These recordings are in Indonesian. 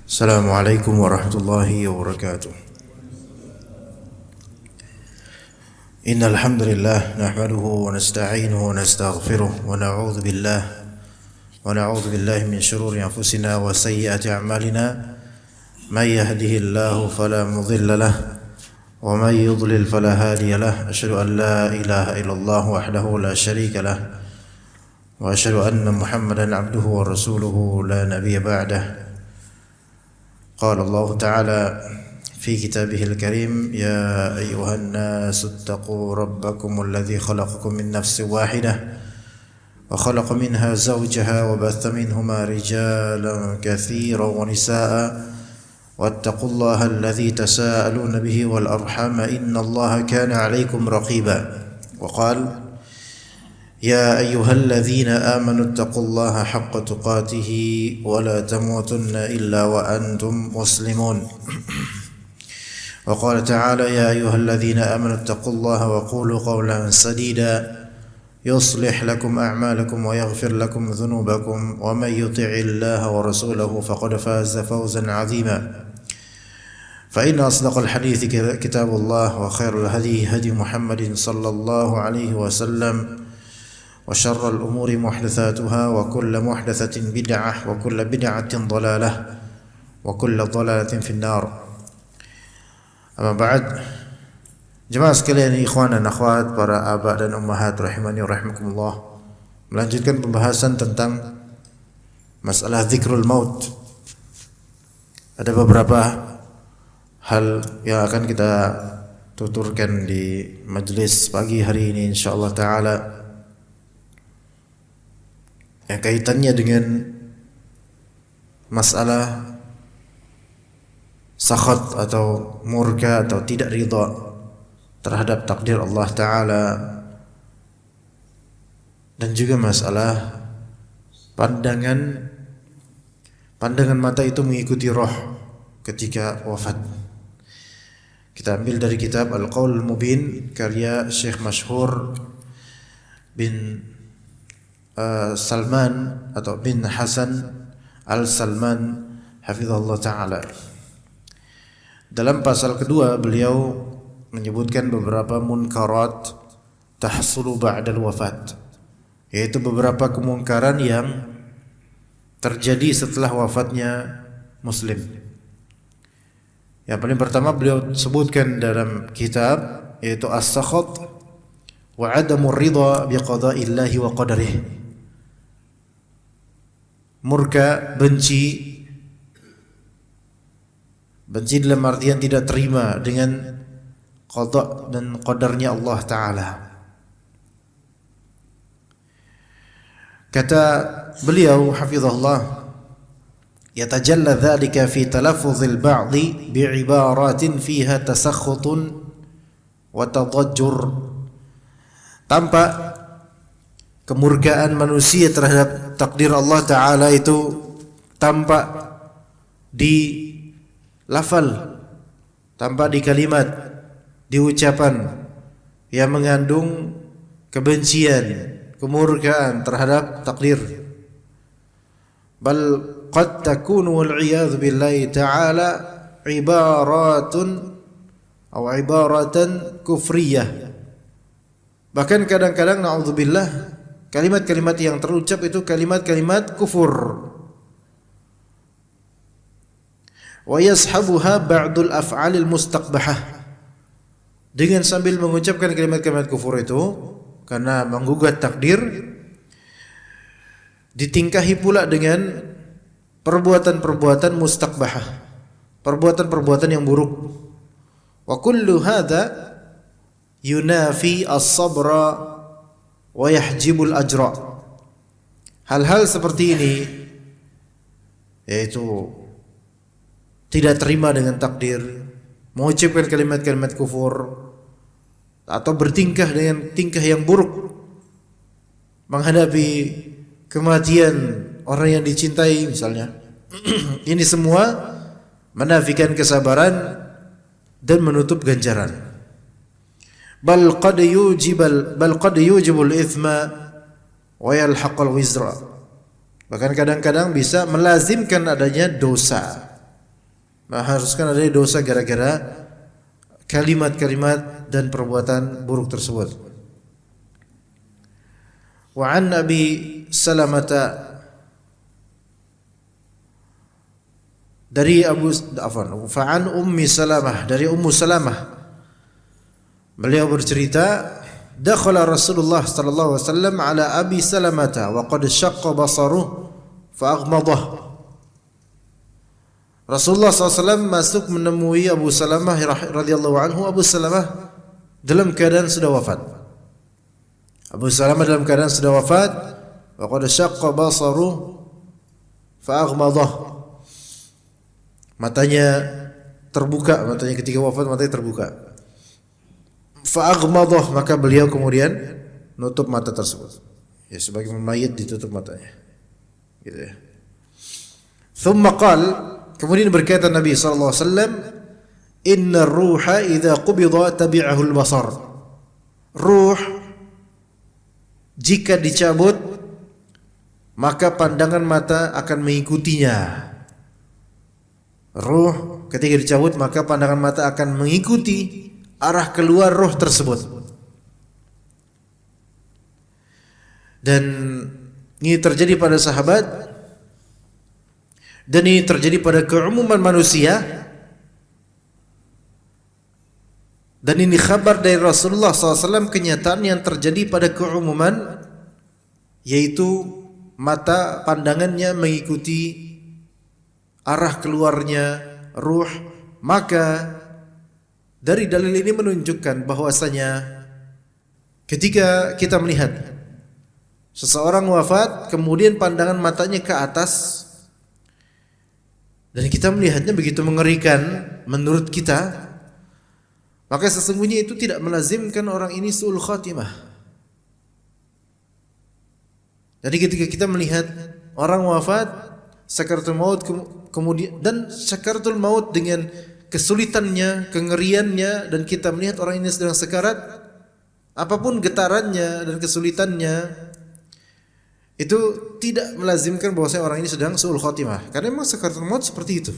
Assalamualaikum warahmatullahi wabarakatuh. Innal hamdalillah nahmaduhu wa nasta'inuhu wa nastaghfiruh wa na'udzu billahi min shururi anfusina wa sayyiati a'malina. May yahdihillahu fala mudilla lahu wa may yudlil fala hadiya lahu. Asyhadu an la ilaha illallah wahdahu la syarika lahu wa asyhadu anna Muhammadan 'abduhu wa rasuluhu la nabiyya ba'dahu. قال الله تعالى في كتابه الكريم يا أيها الناس اتقوا ربكم الذي خلقكم من نفس واحدة وخلق منها زوجها وبث منهما رجالا كثيرا ونساء واتقوا الله الذي تساءلون به والأرحام إن الله كان عليكم رقيبا. وقال يا أيها الذين آمنوا اتقوا الله حق تقاته ولا تموتن إلا وأنتم مسلمون. وقال تعالى يا أيها الذين آمنوا اتقوا الله وقولوا قولا سديدا يصلح لكم أعمالكم ويغفر لكم ذنوبكم ومن يطع الله ورسوله فقد فاز فوزا عظيما. فإن أصدق الحديث كتاب الله وخير الهدي هدي محمد صلى الله عليه وسلم وشر الأمور محدثاتها وكل محدثة بدعة وكل بدعة ضلالة وكل ضلالة في النار. Amma ba'd. Jemaah sekalian, ikhwan dan akhwat, para aba dan ummahat rahimani wa rahimakumullah. Melanjutkan pembahasan tentang masalah dzikrul maut. Ada beberapa hal yang akan kita tuturkan di majelis pagi hari ini insyaallah taala, yang kaitannya dengan masalah sakhat atau murka atau tidak ridha terhadap takdir Allah Ta'ala, dan juga masalah pandangan mata itu mengikuti roh ketika wafat. Kita ambil dari kitab Al-Qaul Mubin karya Syekh Masyhur bin Salman atau bin Hasan Al-Salman hafizahullah ta'ala. Dalam pasal kedua beliau menyebutkan beberapa munkarat tahsulu ba'dal wafat, yaitu beberapa kemungkaran yang terjadi setelah wafatnya muslim. Yang paling pertama beliau sebutkan dalam kitab yaitu as-sakhat wa 'adamur ridha biqada'illahi wa qadarihi. Murka, benci dalam artian tidak terima dengan qada dan qadarnya Allah Ta'ala. Kata beliau hafizahullah, yatajalla dhalika fi talaffuzil ba'di bi'ibaratin fiha tasakhutun wa tadajjur. Tampak kemurkaan manusia terhadap takdir Allah Ta'ala itu tampak di lafal, tampak di kalimat, di ucapan yang mengandung kebencian, kemurkaan terhadap takdir. Bal qad takunu wal-'iyadhu billahi ta'ala ibaratan kufriyah. Bahkan kadang-kadang na'udzubillah, kalimat-kalimat yang terucap itu kalimat-kalimat kufur. Wa yashabuha ba'dul af'alil mustaqbahah. Dengan sambil mengucapkan kalimat-kalimat kufur itu karena menggugat takdir, ditingkahi pula dengan perbuatan-perbuatan mustaqbahah, perbuatan-perbuatan yang buruk. Wa kullu hadza yunafi as-sabra wa yahjibul ajra. Hal-hal seperti ini, yaitu tidak terima dengan takdir, mengucapkan kalimat-kalimat kufur, atau bertingkah dengan tingkah yang buruk menghadapi kematian orang yang dicintai misalnya. Ini semua menafikan kesabaran dan menutup ganjaran. Bal qad yujibul ithma wa yalhaqal wizra. Bahkan kadang-kadang bisa melazimkan adanya dosa mengharuskan adanya dosa gara-gara kalimat-kalimat dan perbuatan buruk tersebut. Wa an Abi Salamata, dari fa'an Ummi Salamah, dari Ummu Salamah, beliau bercerita, dakhala Rasulullah sallallahu alaihi wasallam ala Abi Salamata wa qad syaqqa basaruhu fa aghmadah. Rasulullah SAW masuk menemui Abu Salamah radhiyallahu anhu. Abu Salamah dalam keadaan sudah wafat. Abu Salamah dalam keadaan sudah wafat. Wa qad syaqqa basaruhu fa aghmadah. Matanya terbuka, matanya ketika wafat matanya terbuka. Fa aghmadah, maka beliau kemudian nutup mata tersebut. Ya, sebagai mayit ditutup matanya. Gitu ya. Thumma qala, kemudian berkata Nabi sallallahu alaihi wasallam, "Inna ruha idza qubida tabi'ahu al-basar." Ruh jika dicabut maka pandangan mata akan mengikutinya. Ruh ketika dicabut maka pandangan mata akan mengikuti arah keluar ruh tersebut. Dan ini terjadi pada sahabat, dan ini terjadi pada keumuman manusia, dan ini kabar dari Rasulullah SAW, kenyataan yang terjadi pada keumuman, yaitu mata pandangannya mengikuti arah keluarnya ruh. Maka dari dalil ini menunjukkan bahwasanya ketika kita melihat seseorang wafat kemudian pandangan matanya ke atas dan kita melihatnya begitu mengerikan menurut kita, maka sesungguhnya itu tidak melazimkan orang ini su'ul khatimah. Jadi ketika kita melihat orang wafat, sakaratul maut, kemudian dan sakaratul maut dengan kesulitannya, kengeriannya, dan kita melihat orang ini sedang sekarat, apapun getarannya dan kesulitannya, itu tidak melazimkan bahwasanya orang ini sedang su'ul khatimah, karena memang sakaratul maut seperti itu.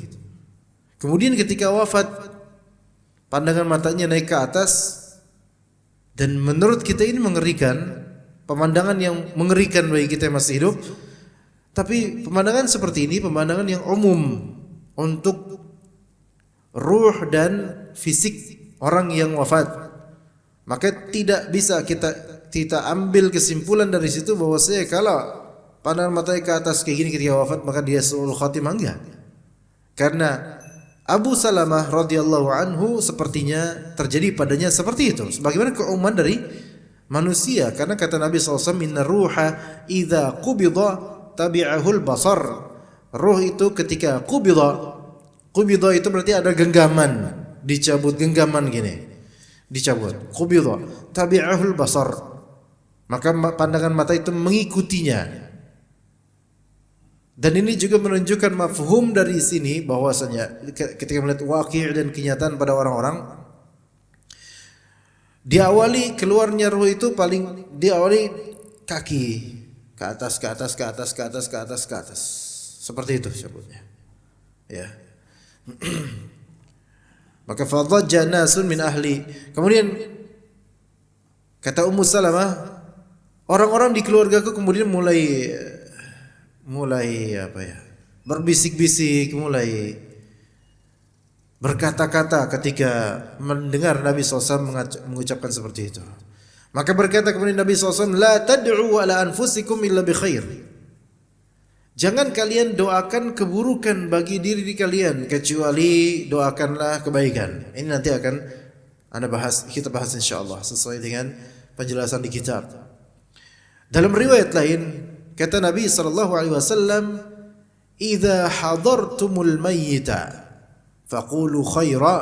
Kemudian ketika wafat, pandangan matanya naik ke atas, dan menurut kita ini mengerikan, pemandangan yang mengerikan bagi kita yang masih hidup. Tapi pemandangan seperti ini pemandangan yang umum untuk ruh dan fisik orang yang wafat. Maka tidak bisa kita ambil kesimpulan dari situ bahwasanya kalau pandangan matanya ke atas kayak gini ketika wafat maka dia su'ul khatimah, enggak. Karena Abu Salamah radhiyallahu anhu sepertinya terjadi padanya seperti itu, sebagaimana keumuman dari manusia. Karena kata Nabi SAW, "Inna ruha idza qubida tabi'ahul basar." Ruh itu ketika qubida itu berarti ada genggaman, dicabut genggaman gini, dicabut. Qubida tabi'ahul basar, maka pandangan mata itu mengikutinya. Dan ini juga menunjukkan mafhum dari sini bahwasanya ketika melihat waqi' dan kenyataan pada orang-orang, diawali keluarnya ruh itu paling diawali kaki ke atas, ke atas, ke atas, ke atas, ke atas, ke atas. Seperti itu sebutnya. Ya. Maka fadhajja nasun min ahli. Kemudian kata Ummu Salamah, orang-orang di keluargaku kemudian mulai berbisik-bisik, mulai berkata-kata ketika mendengar Nabi SAW mengucapkan seperti itu. Maka berkata kemudian Nabi SAW, "La tad'u ala anfusikum illa bi khair." Jangan kalian doakan keburukan bagi diri kalian kecuali doakanlah kebaikan. Ini nanti akan kita bahas insyaallah sesuai dengan penjelasan di kitab. Dalam riwayat lain kata Nabi sallallahu alaihi wasallam, "Idza hadartumul mayyita faqulu khaira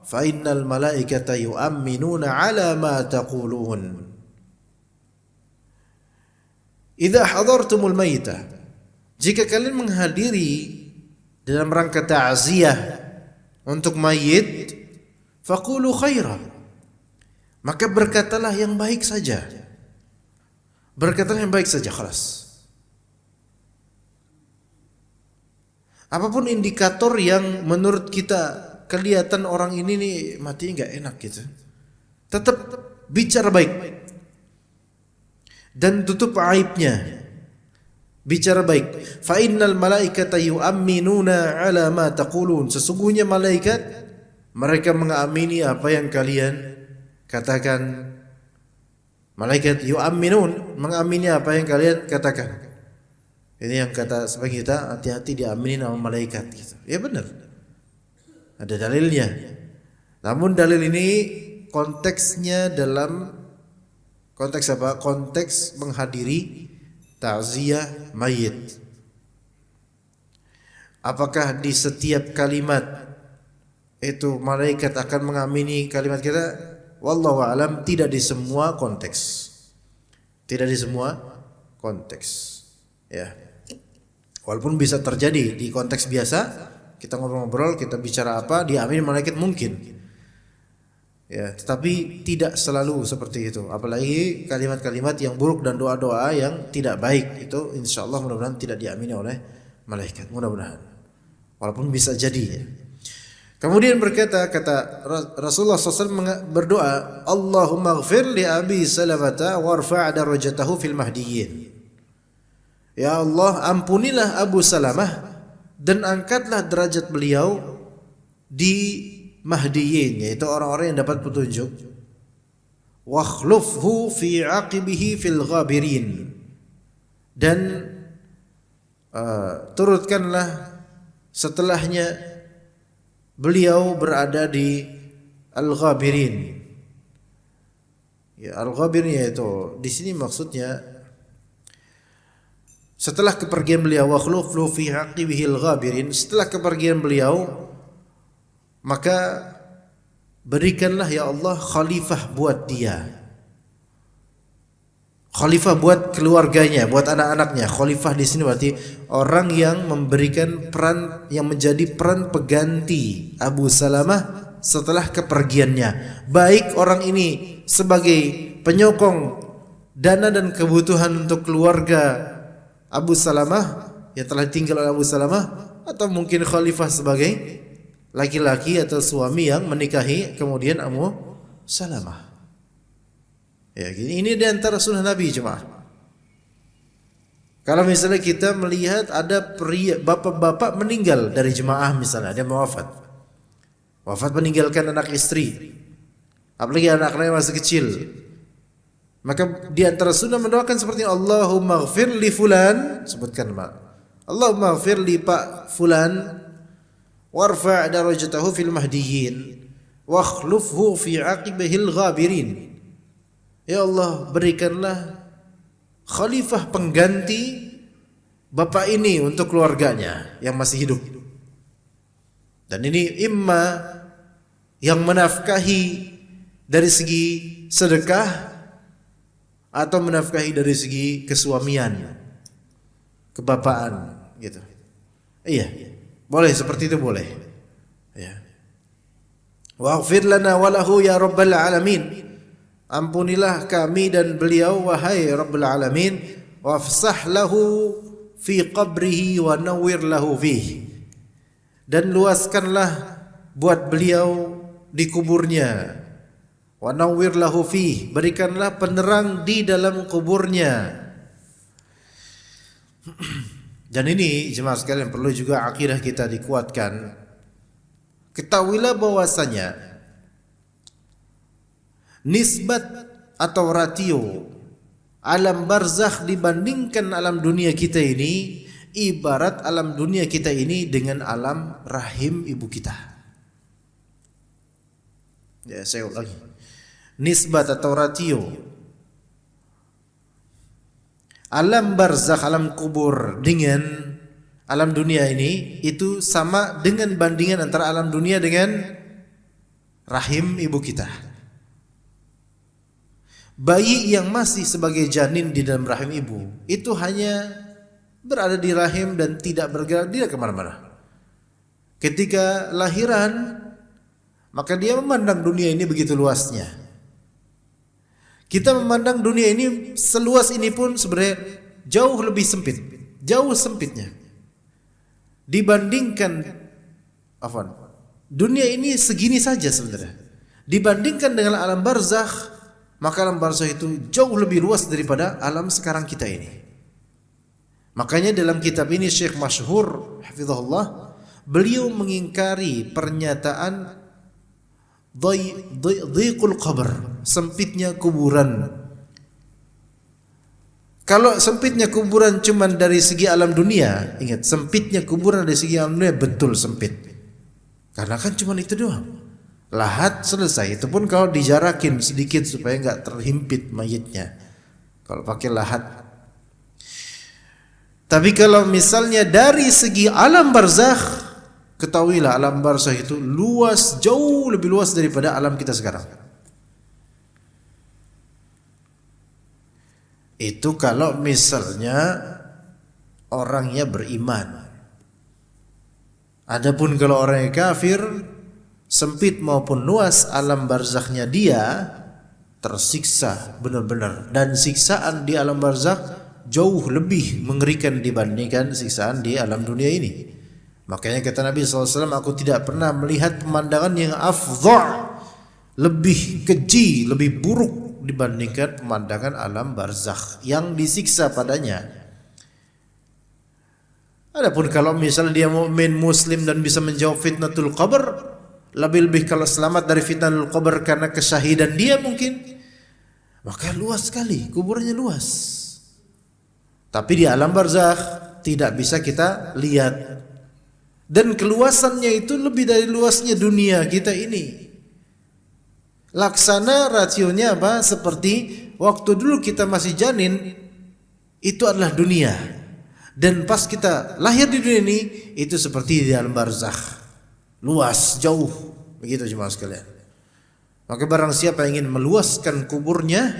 fa innal malaikata yu'minuna 'ala ma taqulun." Idza hadartumul mayyita, jika kalian menghadiri dalam rangka ta'ziyah untuk mayit, faqulu khaira, maka berkatalah yang baik saja. Berkatalah yang baik saja, khalas. Apapun indikator yang menurut kita kelihatan orang ini nih matinya nggak enak gitu, tetap bicara baik dan tutup aibnya. Bicara baik. Fa innal malaikata yu'minuna ala ma taqulun. Sesungguhnya malaikat mereka mengamini apa yang kalian katakan. Malaikat yu'minun, mengamini apa yang kalian katakan. Ini yang kata sebagian kita, hati-hati diamini sama malaikat gitu. Ya benar. Ada dalilnya. Namun dalil ini konteksnya dalam konteks apa? Konteks menghadiri ta'ziyah mayit. Apakah di setiap kalimat itu malaikat akan mengamini kalimat kita? Wallahu a'lam, tidak di semua konteks. Tidak di semua konteks. Ya. Walaupun bisa terjadi di konteks biasa, kita ngobrol-ngobrol, kita bicara apa, diamini malaikat mungkin. Ya, tetapi tidak selalu seperti itu. Apalagi kalimat-kalimat yang buruk dan doa-doa yang tidak baik itu insyaallah mudah-mudahan tidak diamini oleh malaikat. Mudah-mudahan. Walaupun bisa jadi. Ya. Kemudian kata Rasulullah SAW berdoa, Allahumma ighfir li Abi Salamata warfa' darajatahu fil mahdiyyin. Ya Allah, ampunilah Abu Salamah dan angkatlah derajat beliau di Mahdiyin, yaitu orang-orang yang dapat petunjuk. Wakhlufhu fi aqibihi fil ghabirin, dan turutkanlah setelahnya beliau berada di al-ghabirin. Ya, al-ghabirin yaitu di sini maksudnya setelah kepergian beliau, wakhlufhu fi aqibihi al-ghabirin, setelah kepergian beliau maka berikanlah ya Allah khalifah buat dia. Khalifah buat keluarganya, buat anak-anaknya. Khalifah di sini berarti orang yang memberikan peran, yang menjadi peran pengganti Abu Salamah setelah kepergiannya. Baik orang ini sebagai penyokong dana dan kebutuhan untuk keluarga Abu Salamah yang telah tinggal oleh Abu Salamah, atau mungkin khalifah sebagai laki-laki atau suami yang menikahi kemudian Abu Salamah. Ya, ini di antara sunnah Nabi jemaah. Kalau misalnya kita melihat ada pria, bapak-bapak meninggal dari jemaah misalnya, dia wafat meninggalkan anak istri, apalagi anak-anaknya masih kecil, maka di antara sunnah mendoakan seperti Allahumma ighfir li fulan, sebutkan Pak, Allahumma ighfir li Pak fulan warfa' darajatahu fil mahdiyyin wakhlufhu fi aqibihil ghabirin. Ya Allah, berikanlah khalifah pengganti bapak ini untuk keluarganya yang masih hidup. Dan ini imma yang menafkahi dari segi sedekah atau menafkahi dari segi kesuamian, kebapaan gitu. Iya. Boleh seperti itu, boleh. Ya. Waghfir lana walahu ya rabbal alamin. Ampunilah kami dan beliau wahai rabbul alamin, wafsah lahu fi qabrihi wa nawwir lahu fihi. Dan luaskanlah buat beliau di kuburnya. Wa nawwir lahu fihi, berikanlah penerang di dalam kuburnya. Dan ini jemaah sekalian perlu juga akidah kita dikuatkan. Ketahuilah bahwasanya nisbat atau ratio alam barzakh dibandingkan alam dunia kita ini ibarat alam dunia kita ini dengan alam rahim ibu kita. Ya, saya ulangi. Nisbat atau ratio alam barzakh, alam kubur dengan alam dunia ini itu sama dengan bandingan antara alam dunia dengan rahim ibu kita. Bayi yang masih sebagai janin di dalam rahim ibu itu hanya berada di rahim dan tidak bergerak, tidak kemana-mana. Ketika lahiran, maka dia memandang dunia ini begitu luasnya. Kita memandang dunia ini seluas ini pun sebenarnya jauh lebih sempit, jauh sempitnya. dibandingkan dunia ini segini saja sebenarnya. Dibandingkan dengan alam barzakh, maka alam barzakh itu jauh lebih luas daripada alam sekarang kita ini. Makanya dalam kitab ini Syekh masyhur hafizahullah, beliau mengingkari pernyataan dhiqul qabr, sempitnya kuburan. Kalau sempitnya kuburan cuma dari segi alam dunia, ingat, sempitnya kuburan dari segi alam dunia betul sempit. Karena kan cuma itu doang. Lahat selesai, itu pun kalau dijarakin sedikit supaya enggak terhimpit mayitnya. Kalau pakai lahat. Tapi kalau misalnya dari segi alam barzakh, ketahuilah alam barzakh itu luas, jauh lebih luas daripada alam kita sekarang. Itu kalau misalnya orangnya beriman. Adapun kalau orangnya kafir, sempit maupun luas alam barzakhnya dia tersiksa benar-benar, dan siksaan di alam barzakh jauh lebih mengerikan dibandingkan siksaan di alam dunia ini. Makanya kata Nabi SAW, aku tidak pernah melihat pemandangan yang afdha', lebih keji, lebih buruk dibandingkan pemandangan alam barzakh yang disiksa padanya. Adapun kalau misalnya dia mukmin muslim dan bisa menjawab fitnatul qabr, lebih-lebih kalau selamat dari fitnatul qabr karena kesyahidan dia mungkin, maka luas sekali, kuburnya luas. Tapi di alam barzakh tidak bisa kita lihat, dan keluasannya itu lebih dari luasnya dunia kita ini. Laksana rasionya apa? Seperti waktu dulu kita masih janin, itu adalah dunia, dan pas kita lahir di dunia ini, itu seperti di alam barzakh, luas, jauh. Begitu jemaah sekalian. Maka barang siapa yang ingin meluaskan kuburnya,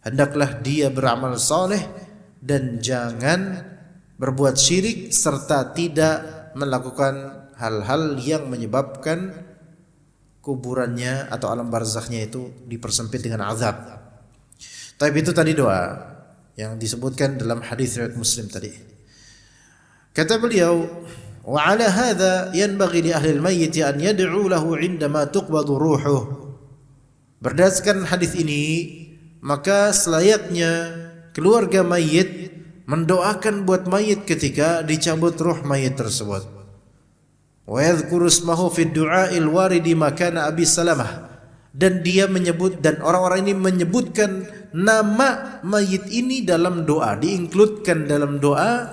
hendaklah dia beramal saleh dan jangan berbuat syirik, serta tidak melakukan hal-hal yang menyebabkan kuburannya atau alam barzakhnya itu dipersempit dengan azab. Tapi itu tadi doa yang disebutkan dalam hadis riwayat Muslim tadi. Kata beliau, wa ala hadza yanbaghi li ahli al-mayyit an yad'u lahu 'indama tuqbadu ruhuh. Berdasarkan hadis ini, maka selayaknya keluarga mayit mendoakan buat mayit ketika dicabut ruh mayit tersebut. Wa yadhkuru ismahu fi du'a'il waridi makana Abi Salamah, dan dia menyebut, dan orang-orang ini menyebutkan nama mayit ini dalam doa, diinkludkan dalam doa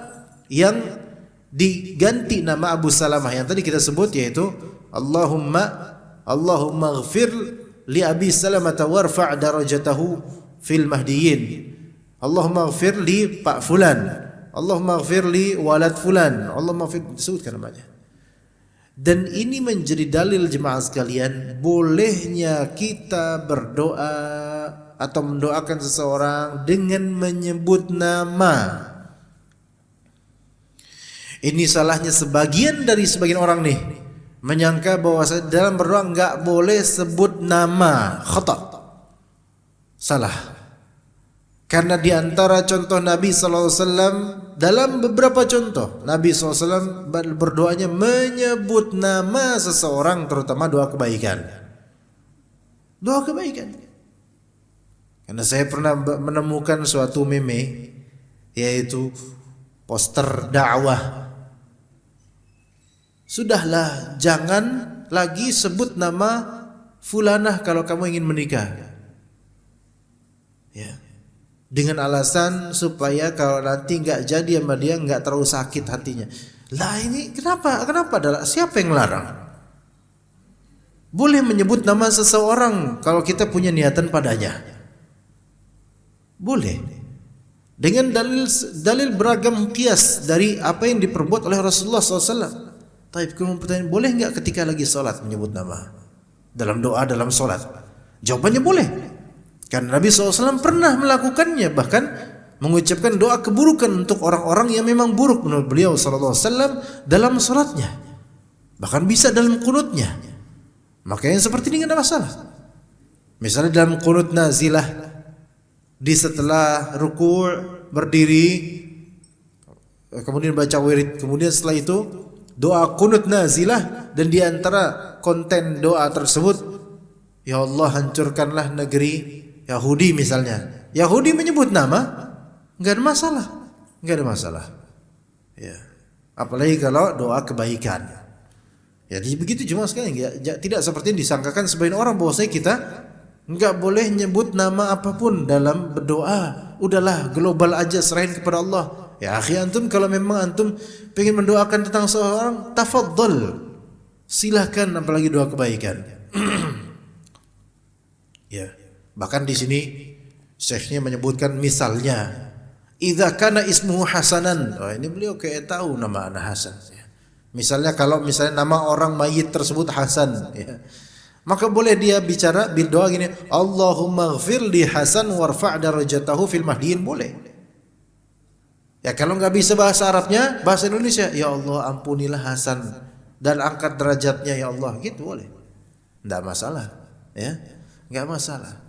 yang diganti nama Abu Salamah yang tadi kita sebut, yaitu Allahumma ighfir li Abi Salamah warfa' darajatahu fil mahdiyin. Allahumma ighfir li Pak Fulan, Allahumma ighfir li walad Fulan, Allahumma ighfir, disebutkan namanya. Dan ini menjadi dalil jemaah sekalian, bolehnya kita berdoa atau mendoakan seseorang dengan menyebut nama. Ini salahnya sebagian orang nih, menyangka bahwa dalam berdoa enggak boleh sebut nama. Khata'. Salah. Karena di antara contoh Nabi SAW, dalam beberapa contoh Nabi SAW berdoanya menyebut nama seseorang, terutama doa kebaikan. Doa kebaikan. Karena saya pernah menemukan suatu meme, yaitu poster dakwah. Sudahlah, jangan lagi sebut nama fulanah kalau kamu ingin menikah. Ya. Dengan alasan supaya kalau nanti enggak jadi sama dia enggak terlalu sakit hatinya. Lah ini kenapa? Siapa yang larang? Boleh menyebut nama seseorang kalau kita punya niatan padanya. Boleh. Dengan dalil beragam kias dari apa yang diperbuat oleh Rasulullah SAW. Tapi kemudian pertanyaan, boleh enggak ketika lagi sholat menyebut nama? Dalam doa, dalam sholat? Jawabannya boleh. Karena Nabi SAW pernah melakukannya, bahkan mengucapkan doa keburukan untuk orang-orang yang memang buruk menurut beliau SAW dalam salatnya, bahkan bisa dalam kunutnya. Maka yang seperti ini tidak ada masalah. Misalnya dalam kunut nazilah, di setelah ruku' berdiri, kemudian baca wirid, kemudian setelah itu doa kunut nazilah, dan di antara konten doa tersebut, ya Allah hancurkanlah negeri Yahudi misalnya. Yahudi menyebut nama, enggak ada masalah. Enggak ada masalah. Ya. Apalagi kalau doa kebaikan. Ya, jadi begitu cuma sekali tidak seperti yang disangkakan sebagian orang bahwasanya kita enggak boleh nyebut nama apapun dalam berdoa. Udahlah, global aja, serahin kepada Allah. Ya akhi, antum kalau memang antum pengen mendoakan tentang seorang, tafadhol, silahkan, apalagi doa kebaikan. Ya, bahkan di sini syekhnya menyebutkan misalnya, idza kana ismuhu Hasanan. Oh, ini beliau kayak tahu nama anak Hasan. Ya. Misalnya kalau misalnya nama orang mayit tersebut Hasan, ya, maka boleh dia bicara berdoa gini, Allahumma ighfir li Hasan warfa' darajatahu fil mahdiin, boleh. Ya kalau nggak bisa bahasa Arabnya, bahasa Indonesia, ya Allah ampunilah Hasan dan angkat derajatnya ya Allah, gitu boleh, nggak masalah, ya, nggak masalah.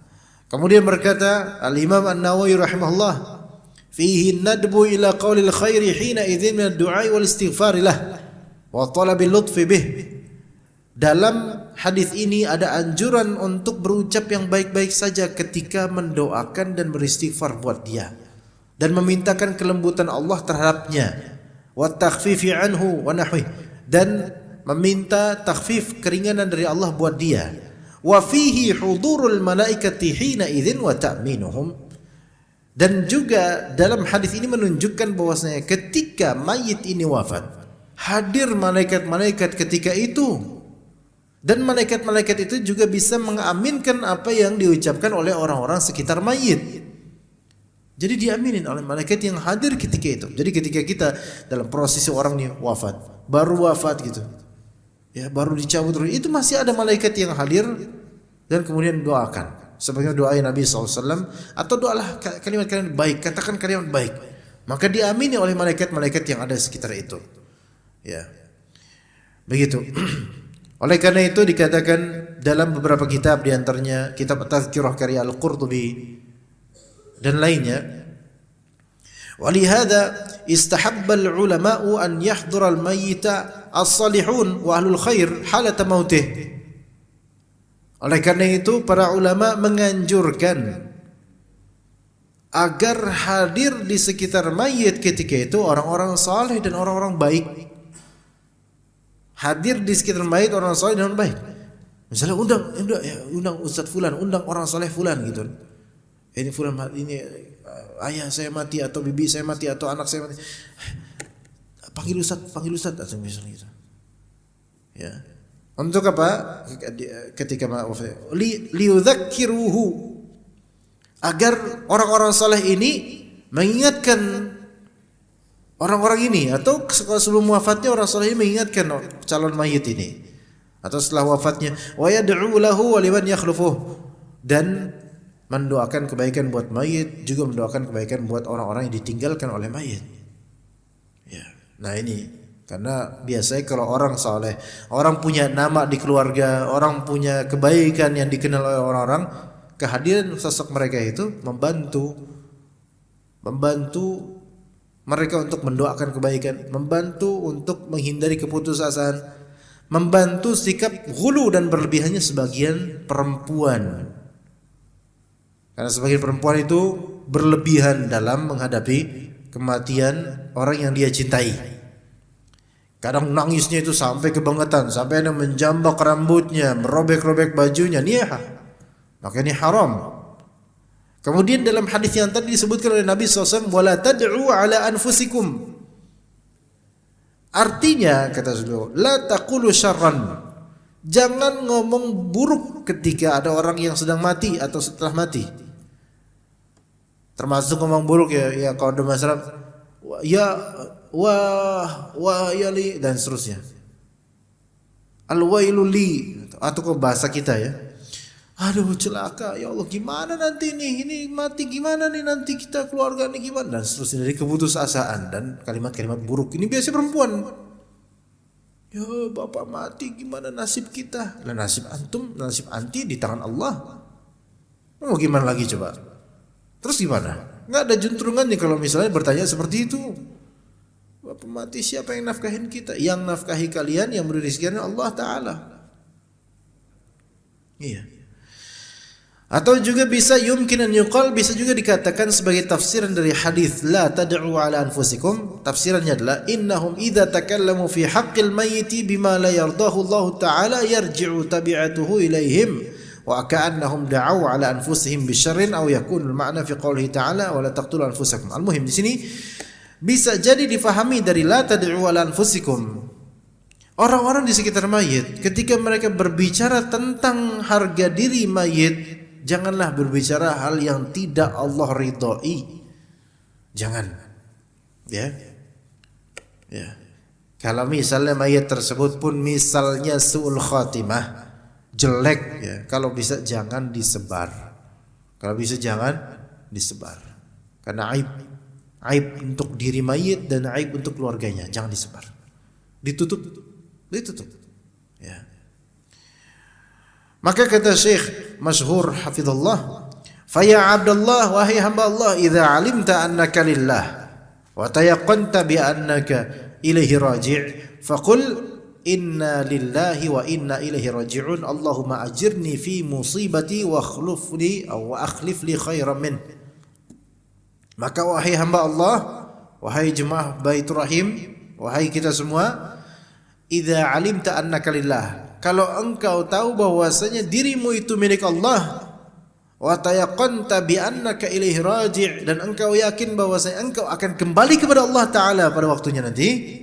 Kemudian berkata Al-Imam An-Nawawi rahimahullah, fihi nadbu ila qaulil khairi hina idzin min ad-du'a wal istighfar lah wa talabil lutfi bih. Dalam hadis ini ada anjuran untuk berucap yang baik-baik saja ketika mendoakan dan beristighfar buat dia, dan memintakan kelembutan Allah terhadapnya, wa takhfifi anhu wa nahwi, dan meminta takhfif, keringanan dari Allah buat dia. Wa fihi hudurul malaikati hina idzin wa ta'minuhum, dan juga dalam hadis ini menunjukkan bahwasanya ketika mayit ini wafat, hadir malaikat-malaikat ketika itu, dan malaikat-malaikat itu juga bisa mengaminkan apa yang diucapkan oleh orang-orang sekitar mayit. Jadi diaminin oleh malaikat yang hadir ketika itu. Jadi ketika kita dalam prosesi orang ini wafat, baru wafat gitu, ya baru dicabut ruh, itu masih ada malaikat yang hadir dan kemudian doakan. Sebagaimana doa Nabi SAW, atau doalah kalimat-kalimat baik, katakan kalimat baik, maka diamini oleh malaikat-malaikat yang ada di sekitar itu. Ya, begitu. Oleh karena itu dikatakan dalam beberapa kitab, diantaranya kitab Tazkirah karya Al-Qurtubi dan lainnya, walihada istahabbal ulama'u an yahdura al-mayyita as-salihun wa ahlul khair halata mautih. Oleh karena itu para ulama menganjurkan agar hadir di sekitar mayit ketika itu orang-orang saleh dan orang-orang baik. Hadir di sekitar mayit orang saleh dan orang baik. Misalnya undang Ustaz fulan, undang orang saleh fulan gitu. Ini fulan, ini ayah saya mati atau bibi saya mati atau anak saya mati, panggil ustaz atau misalnya gitu. Ya. Untuk apa? Ketika wafat, liudzakiruhu, agar orang-orang saleh ini mengingatkan orang-orang ini, atau sebelum wafatnya orang saleh ini mengingatkan calon mayit ini, atau setelah wafatnya, wa yad'u lahu wa liman yakhlufuh, dan mendoakan kebaikan buat mayit, juga mendoakan kebaikan buat orang-orang yang ditinggalkan oleh mayit. Ya. Nah ini, karena biasanya kalau orang saleh, orang punya nama di keluarga, orang punya kebaikan yang dikenal oleh orang-orang, kehadiran sosok mereka itu membantu mereka untuk mendoakan kebaikan, membantu untuk menghindari keputusasaan, membantu sikap ghulu dan berlebihannya sebagian perempuan. Karena sebagian perempuan itu berlebihan dalam menghadapi kematian orang yang dia cintai. Kadang nangisnya itu sampai kebangetan, sampai ada menjambak rambutnya, merobek-robek bajunya, maka ini haram. Kemudian dalam hadis yang tadi disebutkan oleh Nabi SAW, wala tad'u ala anfusikum. Artinya kata beliau, la taqulu syarran. Jangan ngomong buruk ketika ada orang yang sedang mati atau setelah mati. Termasuk ngomong buruk ya kalau ada masalah, ya yali dan seterusnya. Al-wailuli, atau ke bahasa kita ya, aduh celaka ya Allah, gimana nanti nih, ini mati gimana nih nanti kita keluarga nih gimana, dan seterusnya, dari keputusasaan dan kalimat-kalimat buruk. Ini biasa perempuan. Ya bapak mati gimana nasib kita? Lah nasib antum, nasib anti di tangan Allah. Mau gimana lagi coba? Terus gimana? Nggak ada juntrungannya kalau misalnya bertanya seperti itu. Bapak mati siapa yang nafkahin kita? Yang nafkahi kalian, yang beri rizkinya Allah Ta'ala. Iya. Atau juga bisa yumkin an yuqal, bisa juga dikatakan sebagai tafsiran dari hadis la tad'u ala anfusikum. Tafsirannya adalah innahum idza takallamu fi haqqil mayyiti bima la yardahu Allah Ta'ala yarji'u tabi'atuhu ilaihim wa ka'annahum da'u ala anfusihim bisyarrin aw yakunu al-ma'na fi qoulihi ta'ala wa la taqtulu anfusakum. Al-muhim di sini bisa jadi difahami dari la tad'u ala anfusikum. Orang-orang di sekitar mayit ketika mereka berbicara tentang harga diri mayit, janganlah berbicara hal yang tidak Allah ridhoi. Jangan. Ya. Kalau misalnya mayit tersebut pun misalnya su'ul khatimah, jelek ya, kalau bisa jangan disebar. Kalau bisa jangan disebar. Karena aib untuk diri mayit dan aib untuk keluarganya, jangan disebar. Ditutup. Ya. Maka kata Syekh masyhur hafizallah, "Fa ya Abdullah, wahai hamba Allah, idza alimta annaka lillah wa tayaqqanta bi annaka ilaihi raji', faqul inna lillahi wa inna ilaihi raji'un. Allahumma ajirni fi musibati wa akhlif li khairan min." Maka wahai hamba Allah, wahai jemaah Baitur Rahim, wahai kita semua, idza alimta annaka lillah, kalau engkau tahu bahwasanya dirimu itu milik Allah, wa tayaqqanta bi annaka ilaihi raji', dan engkau yakin bahwasanya engkau akan kembali kepada Allah Ta'ala pada waktunya nanti,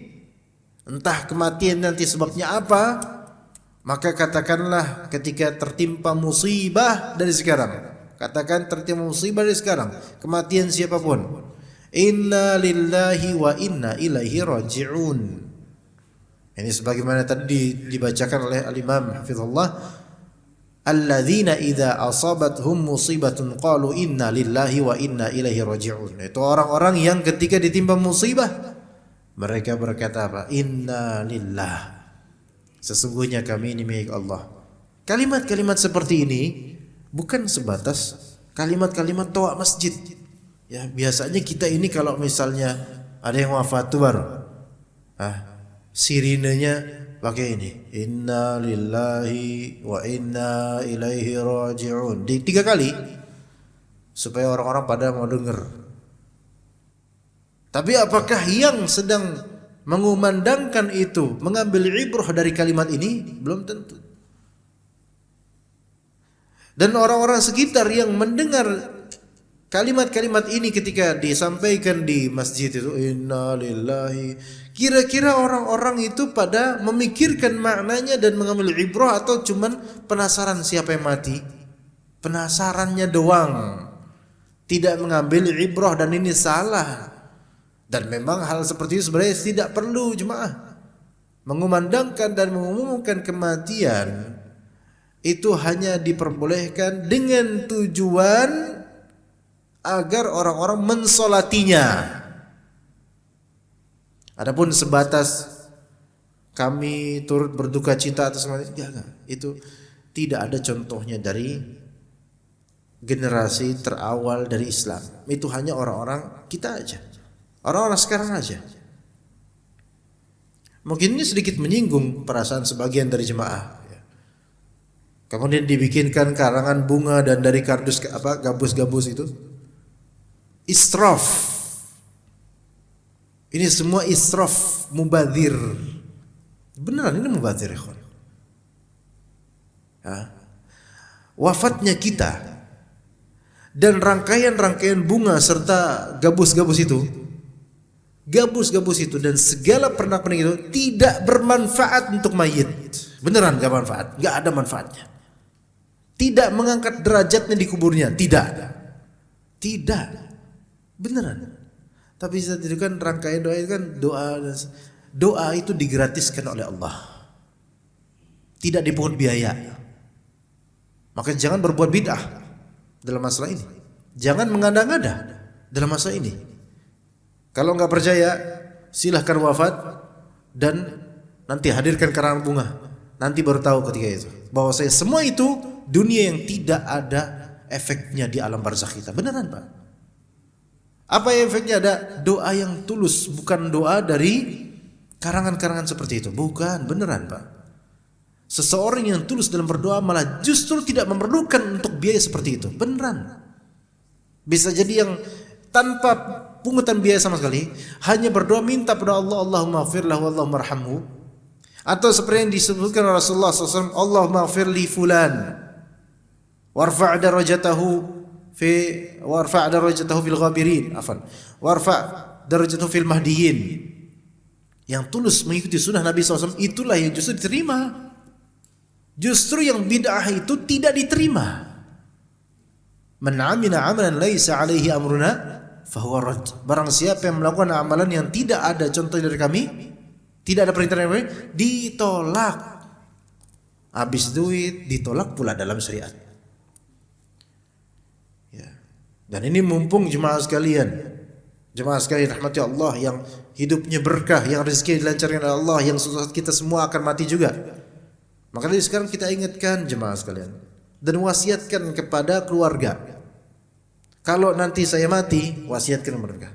entah kematian nanti sebabnya apa, maka katakanlah ketika tertimpa musibah dari sekarang, katakan tertimpa musibah dari sekarang, kematian siapapun, inna lillahi wa inna ilaihi raji'un. Ini sebagaimana tadi dibacakan oleh al-Imam hafizallah, alladzina idza asabathum musibatun qalu inna lillahi wa inna ilaihi raji'un. Itu orang-orang yang ketika ditimpa musibah mereka berkata apa? Inna lillah, sesungguhnya kami ini milik Allah. Kalimat-kalimat seperti ini bukan sebatas kalimat-kalimat toa masjid. Ya, biasanya kita ini kalau misalnya ada yang wafat tuh baru sirinenya pakai ini, inna lillahi wa inna ilaihi raji'un, 3 kali supaya orang-orang pada mau dengar. Tapi apakah yang sedang mengumandangkan itu mengambil ibrah dari kalimat ini? Belum tentu. Dan orang-orang sekitar yang mendengar kalimat-kalimat ini ketika disampaikan di masjid itu, inna lillahi, kira-kira orang-orang itu pada memikirkan maknanya dan mengambil ibrah atau cuman penasaran siapa yang mati? Penasarannya doang, tidak mengambil ibrah, dan ini salah. Dan memang hal seperti itu sebenarnya tidak perlu jemaah. Mengumandangkan dan mengumumkan kematian itu hanya diperbolehkan dengan tujuan agar orang-orang mensolatinya. Adapun sebatas kami turut berduka cita atas kematian, itu tidak ada contohnya dari generasi terawal dari Islam. Itu hanya orang-orang kita aja, orang-orang sekarang aja. Mungkin ini sedikit menyinggung perasaan sebagian dari jemaah. Kemudian dibikinkan karangan bunga dan dari kardus gabus-gabus itu. Israf. Ini semua israf, mubadzir. Beneran ini mubadzir, ikhwan. Wafatnya kita dan rangkaian-rangkaian bunga serta gabus-gabus itu, dan segala pernak-pernik itu tidak bermanfaat untuk mayit. Beneran gak manfaat, gak ada manfaatnya. Tidak mengangkat derajatnya di kuburnya, tidak, beneran. Tapi saat itu kan rangkaian doa itu kan doa itu digratiskan oleh Allah, tidak dipungut biaya. Maka jangan berbuat bid'ah dalam masalah ini, jangan mengada-ngada dalam masalah ini. Kalau nggak percaya, silahkan wafat dan nanti hadirkan karangan bunga, nanti baru tahu ketika itu bahwa saya semua itu dunia yang tidak ada efeknya di alam barzakh kita. Beneran, Pak. Apa efeknya? Ada doa yang tulus, bukan doa dari karangan-karangan seperti itu. Bukan, beneran Pak. Seseorang yang tulus dalam berdoa malah justru tidak memerlukan untuk biaya seperti itu. Beneran. Bisa jadi yang tanpa pungutan biaya sama sekali, hanya berdoa minta pada Allah, Allahumma ighfir lahu Allahumma arhamhu. Atau seperti yang disebutkan Rasulullah SAW, Allahumma ighfir li fulan warfa' darajatahu fil ghabirin, warfa' darajatahu fil mahdiyin. Yang tulus mengikuti sunnah Nabi SAW itulah yang justru diterima. Justru yang bid'ah itu tidak diterima. Man 'amila 'amalan laisa 'alaihi amruna fahuwa rad. Barang siapa yang melakukan amalan yang tidak ada contoh dari kami, tidak ada perintah dari kami, ditolak. Habis duit ditolak pula dalam syariat. Ya. Dan ini mumpung jemaah sekalian rahmati Allah, yang hidupnya berkah, yang rezeki dilancarkan oleh Allah, yang suatu saat kita semua akan mati juga. Maka dari sekarang kita ingatkan jemaah sekalian dan wasiatkan kepada keluarga. Kalau nanti saya mati, wasiatkan mereka,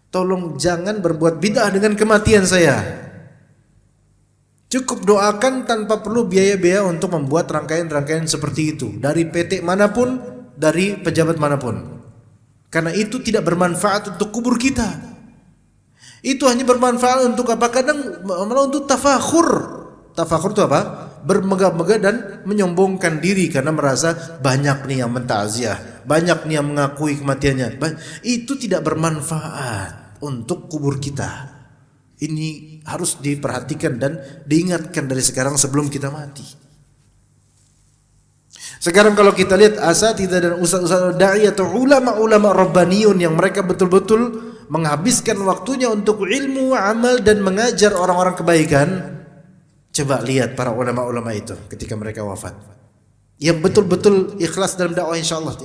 tolong jangan berbuat bid'ah dengan kematian saya. Cukup doakan tanpa perlu biaya-biaya untuk membuat rangkaian-rangkaian seperti itu dari PT manapun, dari pejabat manapun. Karena itu tidak bermanfaat untuk kubur kita. Itu hanya bermanfaat untuk apa? Kadang malah untuk tafakhur. Tafakhur itu apa? Bermegah-megah dan menyombongkan diri karena merasa banyak nih yang mentakziah, banyak nih yang mengakui kematiannya. Itu tidak bermanfaat untuk kubur kita. Ini harus diperhatikan dan diingatkan dari sekarang sebelum kita mati. Sekarang kalau kita lihat asatidzah dan ustaz-ustaz dai atau ulama-ulama rabbaniyun yang mereka betul-betul menghabiskan waktunya untuk ilmu, amal dan mengajar orang-orang kebaikan. Coba lihat para ulama-ulama itu ketika mereka wafat, yang betul-betul ikhlas dalam dakwah, insyaallah.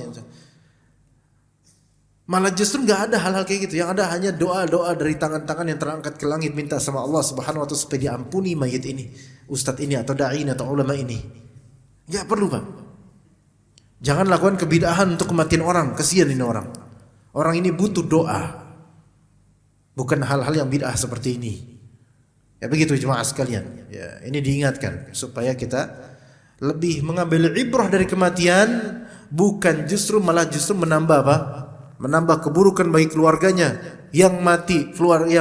Malah justru nggak ada hal-hal kayak gitu. Yang ada hanya doa-doa dari tangan-tangan yang terangkat ke langit minta sama Allah Subhanahu wa taala supaya diampuni mayit ini, ustadz ini atau dai atau ulama ini. Nggak perlu Pak. Jangan lakukan kebid'ahan untuk kematian orang. Kasihan ini orang. Orang ini butuh doa, bukan hal-hal yang bid'ah seperti ini. Ya begitu jemaah sekalian. Ya, ini diingatkan supaya kita lebih mengambil ibrah dari kematian, bukan justru menambah apa? Menambah keburukan bagi keluarganya. Yang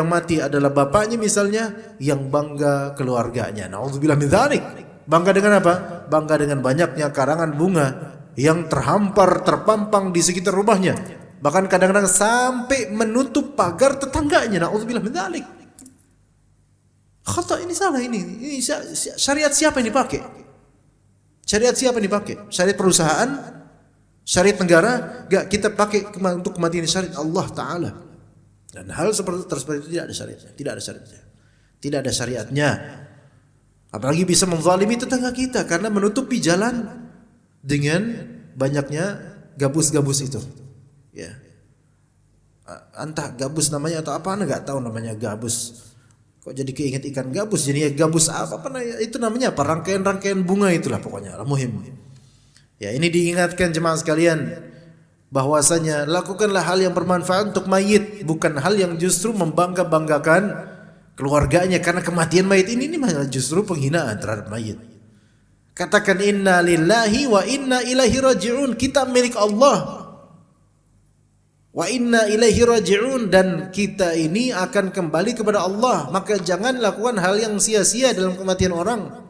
mati adalah bapaknya misalnya, yang bangga keluarganya. Nauzubillah min dzalik. Bangga dengan apa? Bangga dengan banyaknya karangan bunga yang terpampang di sekitar rumahnya. Bahkan kadang-kadang sampai menutup pagar tetangganya. Nauzubillah min dzalik. Khata, ini salah ini syariat siapa yang dipakai? Syariat siapa yang dipakai? Syariat perusahaan? Syariat negara? Enggak, kita pakai untuk kematian syariat Allah Ta'ala. Dan hal seperti itu tidak ada syariatnya. Tidak ada syariatnya. Apalagi bisa menzalimi tetangga kita karena menutupi jalan dengan banyaknya gabus-gabus itu. Ya. Entah gabus namanya atau apa, enggak tahu namanya gabus. Kok jadi keinget ikan gabus? Jadi gabus apa itu namanya apa? Rangkaian-rangkaian bunga itulah pokoknya. Muhim. Ya, ini diingatkan jemaah sekalian bahwasanya lakukanlah hal yang bermanfaat untuk mayit, bukan hal yang justru membangga-banggakan keluarganya karena kematian mayit ini malah justru penghinaan terhadap mayit. Katakan inna lillahi wa inna ilaihi raji'un. Kita milik Allah. Wa inna ilaihi raji'un, dan kita ini akan kembali kepada Allah. Maka jangan lakukan hal yang sia-sia dalam kematian orang.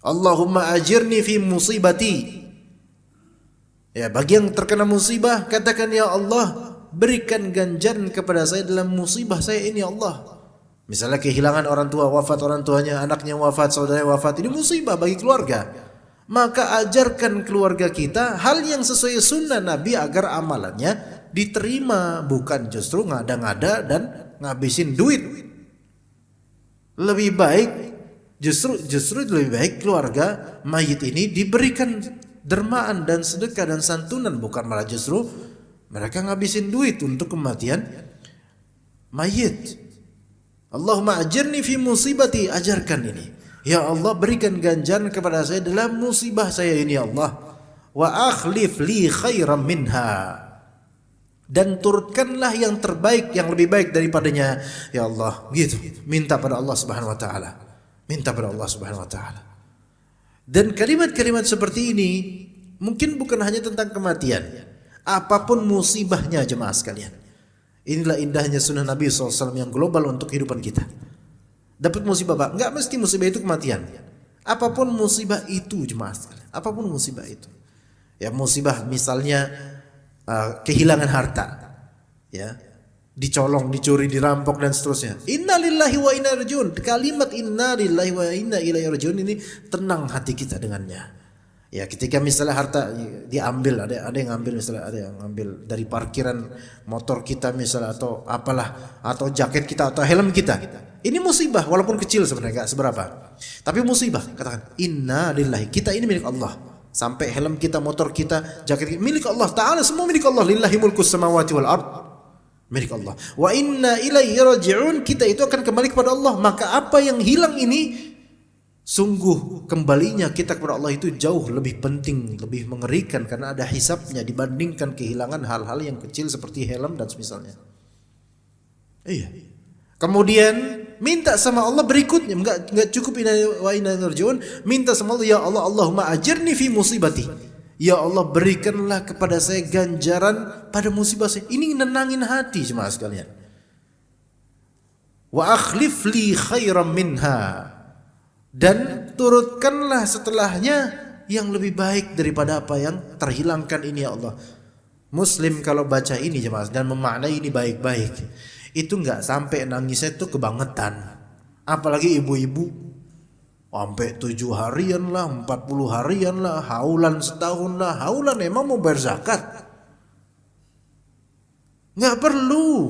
Allahumma ajirni fi musibati. Ya, bagi yang terkena musibah katakan ya Allah, berikan ganjaran kepada saya dalam musibah saya ini ya Allah. Misalnya kehilangan orang tua, wafat orang tuanya, anaknya wafat, saudaranya wafat, ini musibah bagi keluarga. Maka ajarkan keluarga kita hal yang sesuai sunnah Nabi agar amalannya diterima, bukan justru ngada-ngada dan ngabisin duit. Lebih baik justru lebih baik keluarga mayit ini diberikan dermaan dan sedekah dan santunan, bukan malah justru mereka ngabisin duit untuk kematian mayit. Allahumma ajirni fi musibati, ajarkan ini. Ya Allah, berikan ganjaran kepada saya dalam musibah saya ini ya Allah. Wa akhlif li khairan minha. dan turutkanlah yang terbaik, yang lebih baik daripadanya ya Allah. Gitu. Minta pada Allah Subhanahu wa taala. Minta pada Allah Subhanahu wa taala. Dan kalimat-kalimat seperti ini mungkin bukan hanya tentang kematian. Apapun musibahnya jemaah sekalian. Inilah indahnya sunnah Nabi SAW yang global untuk kehidupan kita. Dapat musibah Pak, enggak mesti musibah itu kematian. Apapun musibah itu jemaah sekalian. Apapun musibah itu. Ya musibah misalnya kehilangan harta. Ya. Dicolong, dicuri, dirampok dan seterusnya. Innalillahi wa inna ilaihi rajiun. Kalimat innalillahi wa inna ilaihi rajiun ini tenang hati kita dengannya. Ya, ketika misalnya harta diambil, ada yang ngambil, misalnya ada yang ngambil dari parkiran motor kita misalnya, atau apalah, atau jaket kita atau helm kita. Ini musibah walaupun kecil sebenarnya, enggak seberapa. Tapi musibah, katakan innalillahi, kita ini milik Allah. Sampai helm kita, motor kita, jaket kita milik Allah Ta'ala, semua milik Allah. Lillahi mulkus samawati wal ard, milik Allah. Wa inna ilaihi raji'un, kita itu akan kembali kepada Allah. Maka apa yang hilang ini, sungguh kembalinya kita kepada Allah itu jauh lebih penting, lebih mengerikan, karena ada hisabnya dibandingkan kehilangan hal-hal yang kecil seperti helm dan semisalnya. Iya. Kemudian minta sama Allah berikutnya, enggak cukup inna wa inna ilaihi raji'un, minta sama Allah, ya Allah, Allahumma ajirni fi musibati. Ya Allah, berikanlah kepada saya ganjaran pada musibah saya. Ini nenangin hati jemaah sekalian. Wa akhlif li khairam minha, dan turutkanlah setelahnya yang lebih baik daripada apa yang terhilangkan ini ya Allah. Muslim kalau baca ini jemaah dan memaknai ini baik-baik, itu enggak sampai nangisnya itu kebangetan. Apalagi ibu-ibu sampai 7 harian lah, 40 harian lah, haulan setahun lah. Haulan emang mau bayar zakat? Enggak perlu.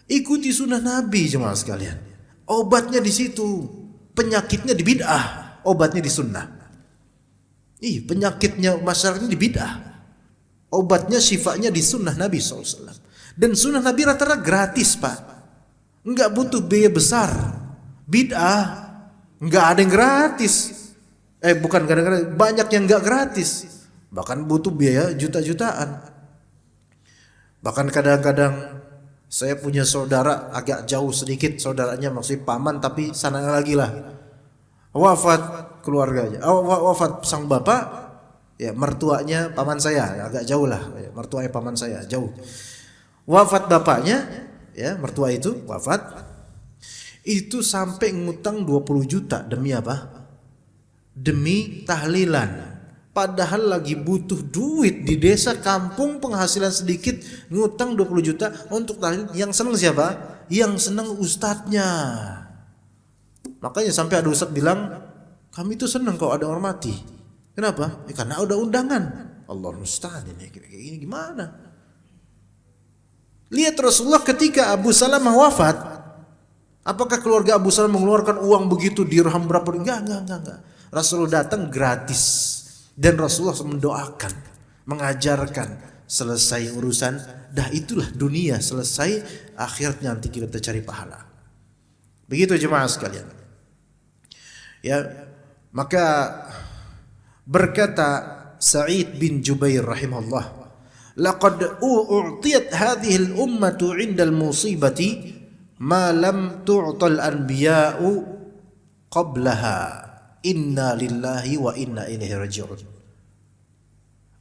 Ikuti sunnah Nabi jemaah sekalian. Obatnya di situ. Penyakitnya di bid'ah, obatnya di sunnah. Penyakitnya masyarakat di bid'ah, obatnya syifatnya di sunnah Nabi SAW. Dan sunnah Nabi rata-rata gratis Pak, enggak butuh biaya besar. Bid'ah enggak ada yang gratis. Bukan kadang-kadang banyak yang enggak gratis, bahkan butuh biaya juta-jutaan. Bahkan kadang-kadang saya punya saudara agak jauh sedikit, saudaranya maksudnya paman tapi sana lagi lah. Wafat keluarganya, wafat sang bapak, ya mertuanya paman saya, agak jauh lah, ya, mertuanya paman saya jauh. Wafat bapaknya, ya mertua itu wafat, itu sampai ngutang 20 juta demi apa? Demi tahlilan. Padahal lagi butuh duit di desa kampung, penghasilan sedikit, ngutang 20 juta untuk tahlil. Yang senang siapa? Yang senang ustadznya. Makanya sampai ada ustadz bilang, kami itu senang kalau ada orang mati. Kenapa? Karena ada undangan. Allah musta'an, ini kayak gini gimana? Lihat Rasulullah ketika Abu Salamah wafat, apakah keluarga Abu Salamah mengeluarkan uang begitu dirham berapa? Enggak. Rasulullah datang gratis. Dan Rasulullah mendoakan, mengajarkan, selesai urusan, dah itulah dunia selesai, akhiratnya nanti kita cari pahala. Begitu jemaah sekalian. Ya, maka berkata Sa'id bin Jubair rahimahullah, laqad u'tiyat hadhihi al-ummatu 'inda al-musibati ma lam tu'tal anbiya'u qablaha. Inna lillahi wa inna ilaihi raji'un.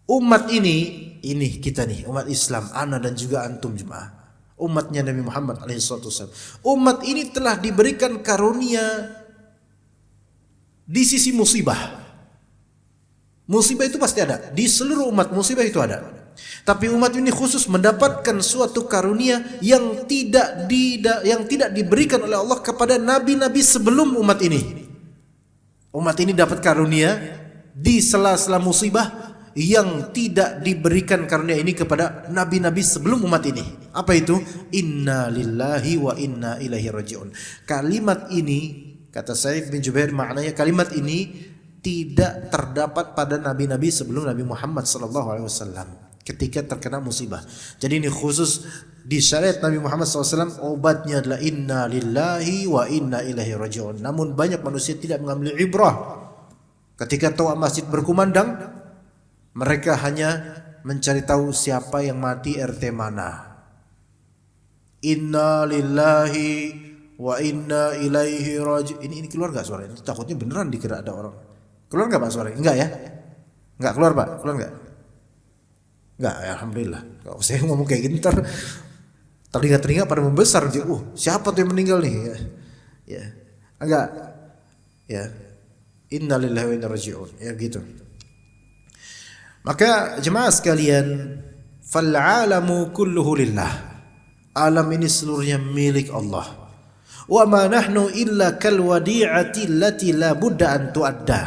Umat ini kita nih, umat Islam, ana dan juga antum jemaah, umatnya Nabi Muhammad alaihissalam. Umat ini telah diberikan karunia di sisi musibah. Musibah itu pasti ada, di seluruh umat musibah itu ada. Tapi umat ini khusus mendapatkan suatu karunia yang tidak diberikan oleh Allah kepada nabi-nabi sebelum umat ini. Umat ini dapat karunia di sela-sela musibah yang tidak diberikan karunia ini kepada nabi-nabi sebelum umat ini. Apa itu? Inna lillahi wa inna ilaihi raji'un. Kalimat ini, kata Sa'id bin Jubair, maknanya kalimat ini tidak terdapat pada nabi-nabi sebelum Nabi Muhammad SAW ketika terkena musibah. Jadi ini khusus di syariat Nabi Muhammad SAW, obatnya adalah inna lillahi wa inna ilaihi raji'un. Namun banyak manusia tidak mengambil ibrah. Ketika toa masjid berkumandang, mereka hanya mencari tahu siapa yang mati RT mana. Inna lillahi wa inna ilaihi raji'un. Ini keluar gak suara ini? Takutnya beneran dikira ada orang. Keluar gak Pak suara? Enggak ya? Enggak keluar Pak? Keluar enggak? Enggak, ya, alhamdulillah. Kalau saya ngomong kayak gini ntar telinga-telinga pada membesar. Siapa tuh yang meninggal nih? Ya. Enggak. Ya. Inna lillahi wa inna raji'un. Ya gitu. Maka jemaah sekalian, fal alamu kulluhu lillah. Alam ini seluruhnya milik Allah. Wa ma nahnu illa kal wadi'ati allati la budda an tuadda.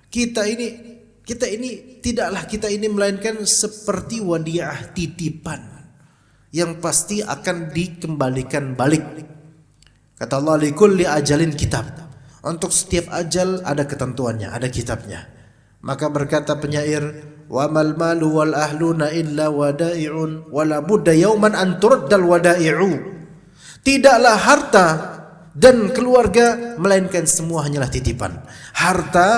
Kita ini tidaklah kita ini melainkan seperti wadi'ah titipan yang pasti akan dikembalikan balik. Kata Allah, likulli ajalin kitab. Untuk setiap ajal ada ketentuannya, ada kitabnya. Maka berkata penyair, wa mal malu wal ahluna illa wada'i'un wala budda yauman an turaddal wada'i'u. Tidaklah harta dan keluarga melainkan semua hanyalah titipan. Harta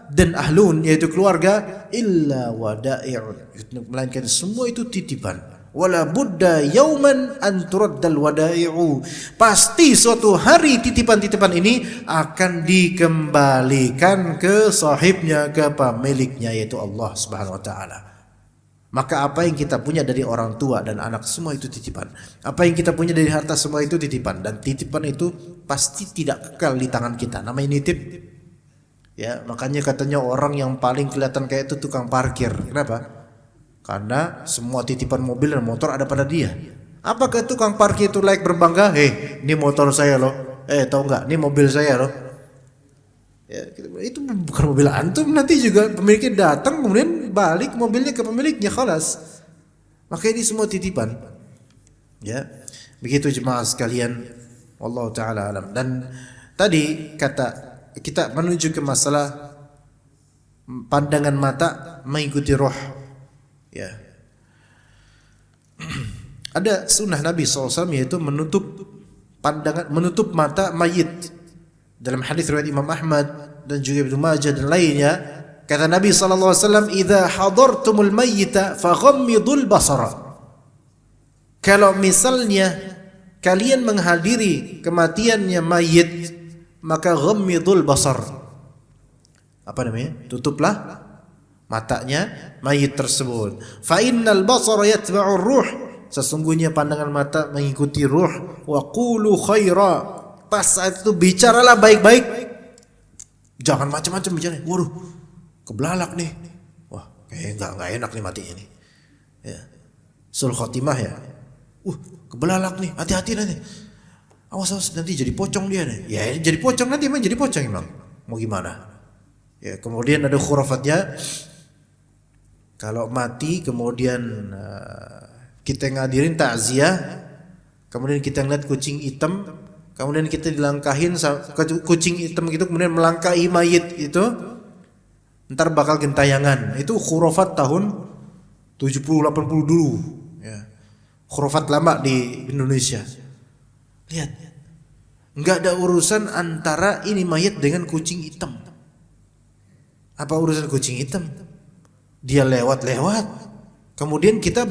dan ahlun yaitu keluarga illa wada'i'un, melainkan semua itu titipan. Wala budda yauman an turaddal wada'i'u. Pasti suatu hari titipan-titipan ini akan dikembalikan ke sahibnya, ke pemiliknya yaitu Allah Subhanahu wa taala. Maka apa yang kita punya dari orang tua dan anak semua itu titipan. Apa yang kita punya dari harta semua itu titipan, dan titipan itu pasti tidak kekal di tangan kita. Namanya nitip. Ya, makanya katanya orang yang paling kelihatan kayak itu tukang parkir. Kenapa? Karena semua titipan mobil dan motor ada pada dia. Apakah tukang parkir itu layak berbangga? Ini motor saya loh. Tahu nggak? Ini mobil saya loh. Ya, itu bukan mobil antum. Nanti juga pemiliknya datang kemudian balik mobilnya ke pemiliknya, khalas. Maka ini semua titipan. Ya, begitu jemaah sekalian. Wallahu taala alam. Dan tadi kata kita menuju ke masalah pandangan mata mengikuti roh. Ya, ada sunnah Nabi SAW yaitu menutup pandangan, menutup mata mayit. Dalam hadis riwayat Imam Ahmad dan juga Ibnu Majah dan lainnya, kata Nabi SAW, "Idza hadartumul mayyita faghammidul basara." Kalau misalnya kalian menghadiri kematiannya mayit, maka ghammidul basar. Apa namanya? Tutuplah matanya mayit tersebut. Fa innal basara yatba'ur ruh. Sesungguhnya pandangan mata mengikuti ruh. Wa qulu khaira. Pas saat itu bicaralah baik-baik. Jangan macam-macam bicara. Waduh, kebelalak nih. Wah, kayak enggak enak nih matinya nih. Ya. Sul khotimah ya. Kebelalak nih. Hati-hati nanti. Awas nanti jadi pocong dia nih. Ya, jadi pocong nanti emang jadi pocong emang. Mau gimana? Ya, kemudian ada khurafatnya. Kalau mati kemudian kita ngadirin takziah, kemudian kita ngeliat kucing hitam, kemudian kita dilangkahin kucing hitam gitu, kemudian melangkahi mayit itu, ntar bakal gentayangan. Itu khurafat tahun 70-80 dulu. Ya. Khurafat lama di Indonesia. Lihat, nggak ada urusan antara ini mayit dengan kucing hitam. Apa urusan kucing hitam? Dia lewat-lewat. Kemudian kita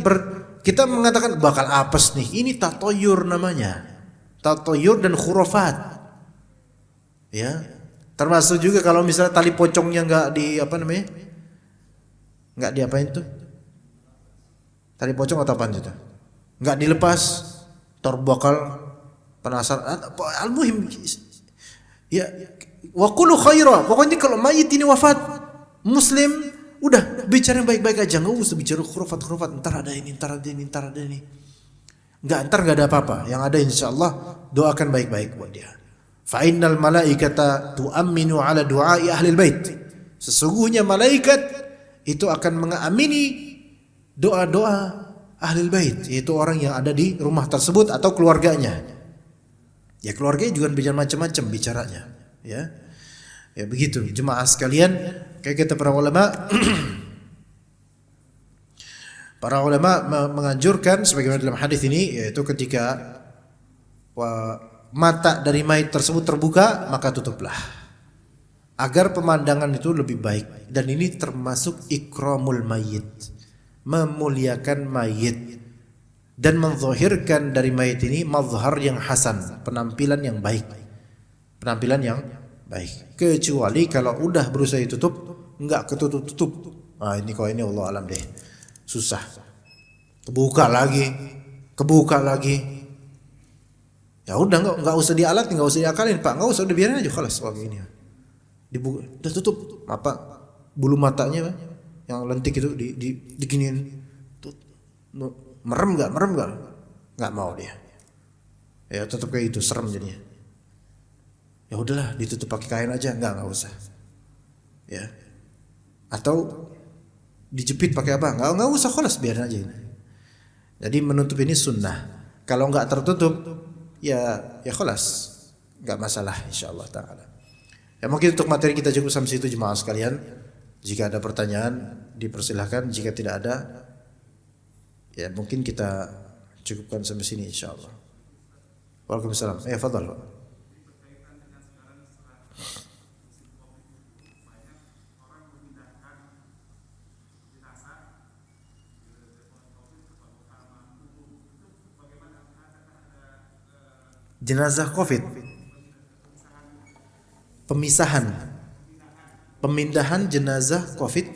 mengatakan bakal apes nih. Ini tatoyur namanya. Tatoyur dan khurafat. Ya. Termasuk juga kalau misalnya tali pocongnya enggak enggak diapain tuh? Tali pocong atau apaan itu? Enggak dilepas, bakal penasaran. Al-muhim ya, wa qulu khaira. Pokoknya kalau mayit ini wafat muslim, udah bicara yang baik-baik aja, nggak usah bicara khurafat. Ntar ada ini. Ntar nggak ada apa-apa. Yang ada insyaallah doakan baik-baik buat dia. Fa innal malaikata tu'minu ala du'ai ahli bait. Sesungguhnya malaikat itu akan mengamini doa-doa ahli bait, yaitu orang yang ada di rumah tersebut atau keluarganya. Ya, keluarganya juga bicara macam-macam bicaranya. Ya. Ya begitu jemaah sekalian, kayak kata para ulama menganjurkan sebagaimana dalam hadis ini, yaitu ketika mata dari mayit tersebut terbuka maka tutuplah agar pemandangan itu lebih baik, dan ini termasuk ikramul mayit, memuliakan mayit dan menzahirkan dari mayit ini mazhar yang hasan, penampilan yang baik. Penampilan yang baik. Kecuali kalau udah berusaha ditutup, enggak ketutup-tutup. Nah, ini kok ini Allah alam deh. Susah. Kebuka lagi. Ya udah enggak usah dialatin, enggak usah diakalin, Pak. Enggak usah, udah biarin aja khalas kayak gini. Dibuka, udah tutup. Apa? Bulu matanya yang lentik itu diginiin. Merem enggak? Enggak mau dia. Ya tetap kayak itu, serem jadinya. Ya udahlah, ditutup pakai kain aja, enggak usah. Ya. Atau dijepit pakai apa? Enggak usah, khalas biarin aja ini. Jadi menutup ini sunnah. Kalau enggak tertutup, ya khalas, enggak masalah insyaallah taala. Ya mungkin untuk materi kita cukup sampai situ jemaah sekalian. Jika ada pertanyaan dipersilahkan, jika tidak ada ya mungkin kita cukupkan sampai sini insyaallah. Waalaikumsalam. Fadhal. Jenazah Covid, pemindahan jenazah Covid.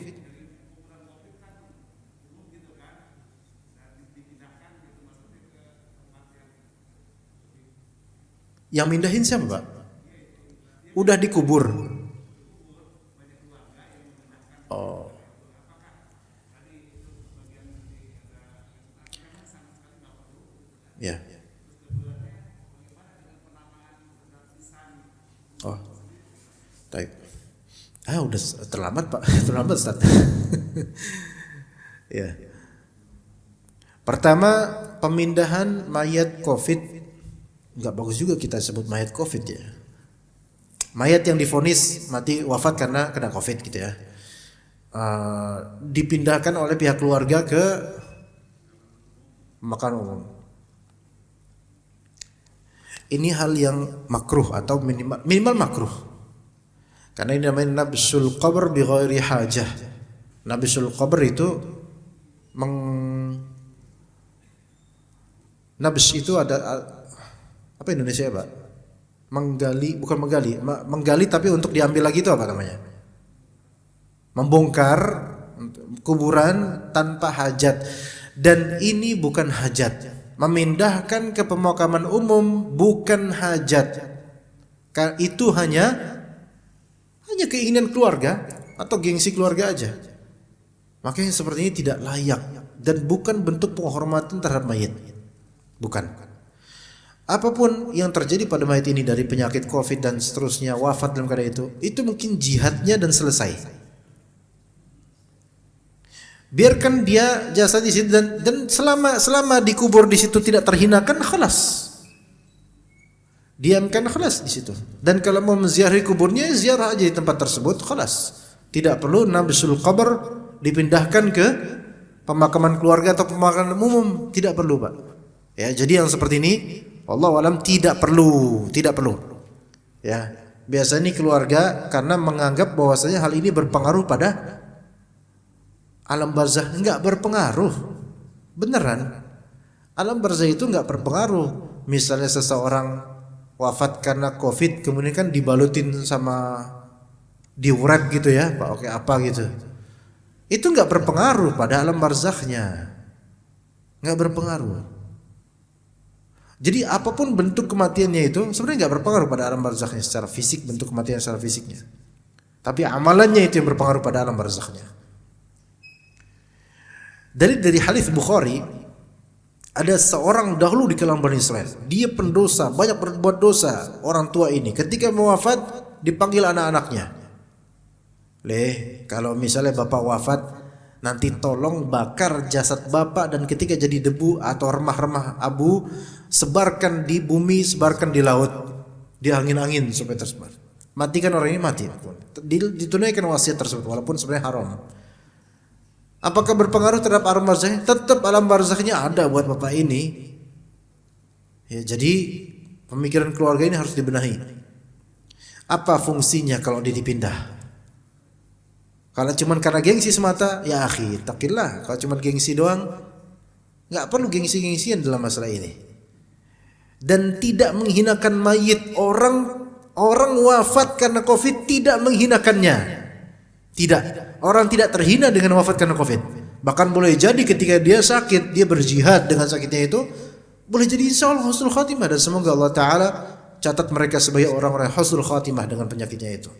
Yang mindahin siapa, Pak? Udah dikubur. Oh. Ya. Oh. Baik. Udah terlambat, Pak. Terlambat, Ustaz. Ya. Pertama, pemindahan mayat Covid. Enggak bagus juga kita sebut mayat Covid ya. Mayat yang divonis mati wafat karena kena Covid gitu ya. Dipindahkan oleh pihak keluarga ke pemakaman umum. Ini hal yang makruh atau minimal makruh. Karena ini namanya nabsul qabr bi ghairi hajah. Nabsul qabr itu nabs itu ada apa Indonesia ya, Pak? Menggali tapi untuk diambil lagi itu apa namanya? Membongkar kuburan tanpa hajat. Dan ini bukan hajat. Memindahkan ke pemakaman umum bukan hajat. Itu hanya keinginan keluarga atau gengsi keluarga aja. Makanya seperti ini tidak layak dan bukan bentuk penghormatan terhadap mayit. Bukan. Apapun yang terjadi pada mayit ini dari penyakit Covid dan seterusnya, wafat dalam keadaan itu mungkin jihadnya dan selesai. Biarkan dia jasad di situ dan selama dikubur di situ tidak terhinakan, khalas. Diamkan khalas di situ. Dan kalau mau menziarahi kuburnya, ziarah aja di tempat tersebut, khalas. Tidak perlu nabsul qabr dipindahkan ke pemakaman keluarga atau pemakaman umum, tidak perlu, Pak. Ya, jadi yang seperti ini wallahu alam tidak perlu. Ya, biasanya keluarga karena menganggap bahwasanya hal ini berpengaruh pada alam barzah. Enggak berpengaruh. Beneran. Alam barzah itu enggak berpengaruh. Misalnya seseorang wafat karena Covid kemudian kan dibalutin sama diurat gitu ya, Pak, oke apa gitu. Itu enggak berpengaruh pada alam barzahnya. Enggak berpengaruh. Jadi apapun bentuk kematiannya itu sebenarnya enggak berpengaruh pada alam barzahnya secara fisik, bentuk kematian secara fisiknya. Tapi amalannya itu yang berpengaruh pada alam barzahnya. Dari hadis Bukhari, ada seorang dahulu di kalangan Bani Israel. Dia pendosa, banyak berbuat dosa. Orang tua ini ketika mau wafat dipanggil anak-anaknya. Kalau misalnya bapak wafat, nanti tolong bakar jasad bapak dan ketika jadi debu atau remah-remah abu, sebarkan di bumi, sebarkan di laut, di angin-angin supaya tersebar. Matikan orang ini, mati. Ditunaikan wasiat tersebut walaupun sebenarnya haram. Apakah berpengaruh terhadap alam barzahnya? Tetap alam barzahnya ada buat bapak ini. Ya, jadi pemikiran keluarga ini harus dibenahi. Apa fungsinya kalau dia dipindah? Kalau cuman karena gengsi semata, ya akhi, takillah. Kalau cuman gengsi doang, nggak perlu gengsi-gengsian dalam masalah ini. Dan tidak menghinakan mayit, orang wafat karena Covid tidak menghinakannya. Tidak, orang tidak terhina dengan wafat karena Covid. Bahkan boleh jadi ketika dia sakit, dia berjihad dengan sakitnya itu, boleh jadi insya Allah husnul khatimah. Dan semoga Allah Ta'ala catat mereka sebagai orang-orang husnul khatimah dengan penyakitnya itu.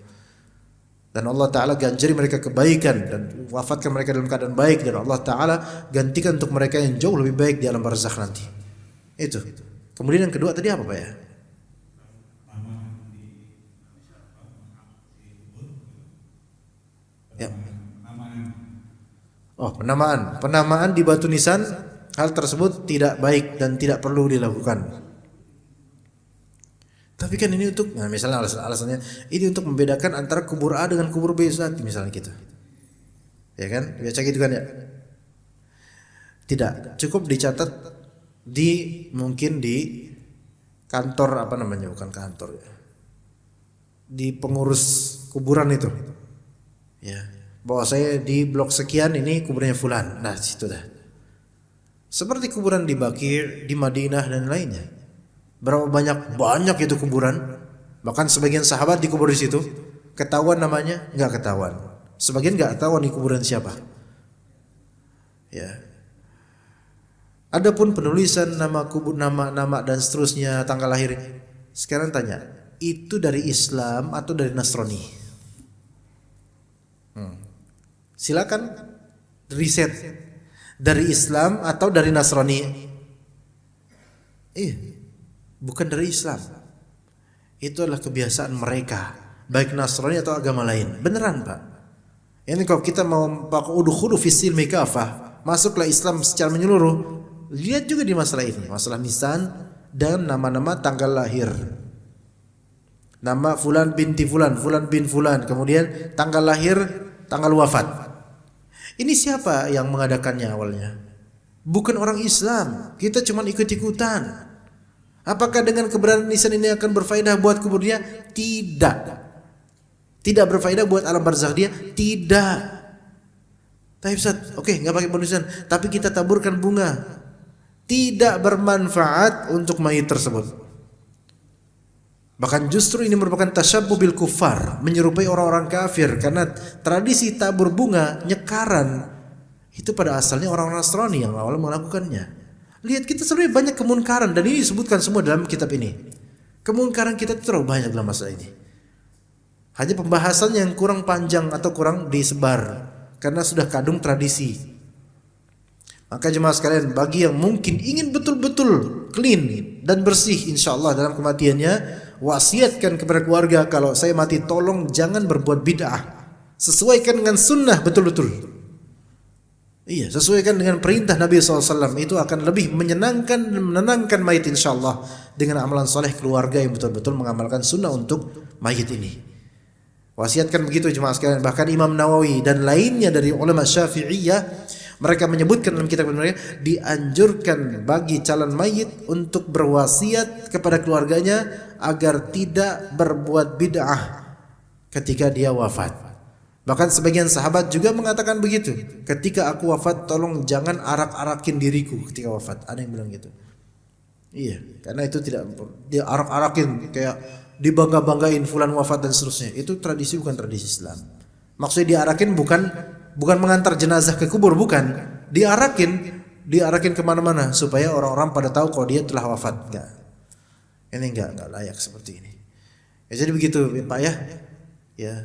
Dan Allah Ta'ala ganjari mereka kebaikan dan wafatkan mereka dalam keadaan baik. Dan Allah Ta'ala gantikan untuk mereka yang jauh lebih baik di alam barzakh nanti. Itu. Kemudian yang kedua tadi apa Pak ya? Ya. Oh, penamaan. Penamaan di batu nisan, hal tersebut tidak baik dan tidak perlu dilakukan. Tapi kan ini untuk, nah misalnya alasannya ini untuk membedakan antara kubur A dengan kubur B misalnya gitu. Ya kan? Biasa gitu kan ya? Tidak, cukup dicatat mungkin di kantor apa namanya, bukan kantor ya. Di pengurus kuburan itu. Ya. Bahwa saya di blok sekian ini kuburnya fulan. Nah, situ dah. Seperti kuburan di Baqi', di Madinah dan lainnya. Berapa banyak itu kuburan. Bahkan sebagian sahabat dikubur di situ. Ketahuan namanya? Enggak ketahuan. Sebagian enggak ketahuan di kuburan siapa. Ya. Adapun penulisan nama kubur, nama dan seterusnya, tanggal lahir. Sekarang tanya, itu dari Islam atau dari Nasrani? Silakan riset. Dari Islam atau dari Nasrani? Bukan dari Islam. Itu adalah kebiasaan mereka, baik Nasrani atau agama lain. Beneran Pak. Ini kalau kita mau udkhulu fis silmi kafah, masuklah Islam secara menyeluruh. Lihat juga di masalah ini, masalah nisan dan nama-nama tanggal lahir. Nama fulan binti fulan, fulan bin fulan, kemudian tanggal lahir, tanggal wafat. Ini siapa yang mengadakannya awalnya? Bukan orang Islam. Kita cuma ikut-ikutan. Apakah dengan keberadaan nisan ini akan berfaedah buat kubur dia? Tidak. Tidak berfaedah buat alam barzakh dia? Tidak. Tapi Ustaz, oke, enggak pakai penulisan, tapi kita taburkan bunga. Tidak bermanfaat untuk mayit tersebut. Bahkan justru ini merupakan tasyabbuh bil kuffar, menyerupai orang-orang kafir, karena tradisi tabur bunga, nyekaran itu pada asalnya orang-orang Nasrani yang awal melakukannya. Lihat, kita sebenarnya banyak kemunkaran dan ini disebutkan semua dalam kitab ini. Kemunkaran kita itu terlalu banyak dalam masalah ini. Hanya pembahasan yang kurang panjang atau kurang disebar karena sudah kadung tradisi. Maka jemaah sekalian, bagi yang mungkin ingin betul-betul clean dan bersih insyaallah dalam kematiannya, wasiatkan kepada keluarga, kalau saya mati tolong jangan berbuat bid'ah. Sesuaikan dengan sunnah betul-betul. Iya, sesuaikan dengan perintah Nabi SAW. Itu akan lebih menyenangkan dan menenangkan mayit insyaallah, dengan amalan soleh keluarga yang betul-betul mengamalkan sunnah untuk mayit ini. Wasiatkan begitu jemaah sekalian. Bahkan Imam Nawawi dan lainnya dari ulama Syafi'iyah, mereka menyebutkan dalam kitab mereka, dianjurkan bagi calon mayit untuk berwasiat kepada keluarganya agar tidak berbuat bid'ah ketika dia wafat. Bahkan sebagian sahabat juga mengatakan begitu. Ketika aku wafat, tolong jangan arak-arakin diriku ketika wafat. Ada yang bilang gitu. Iya, karena itu tidak dia arak-arakin kayak dibangga-banggain fulan wafat dan seterusnya. Itu tradisi, bukan tradisi Islam. Maksudnya diarakin bukan mengantar jenazah ke kubur, bukan. Diarakin kemana-mana supaya orang-orang pada tahu kalau dia telah wafat. Enggak. Ini enggak layak seperti ini. Ya, jadi begitu Pak ya. Ya.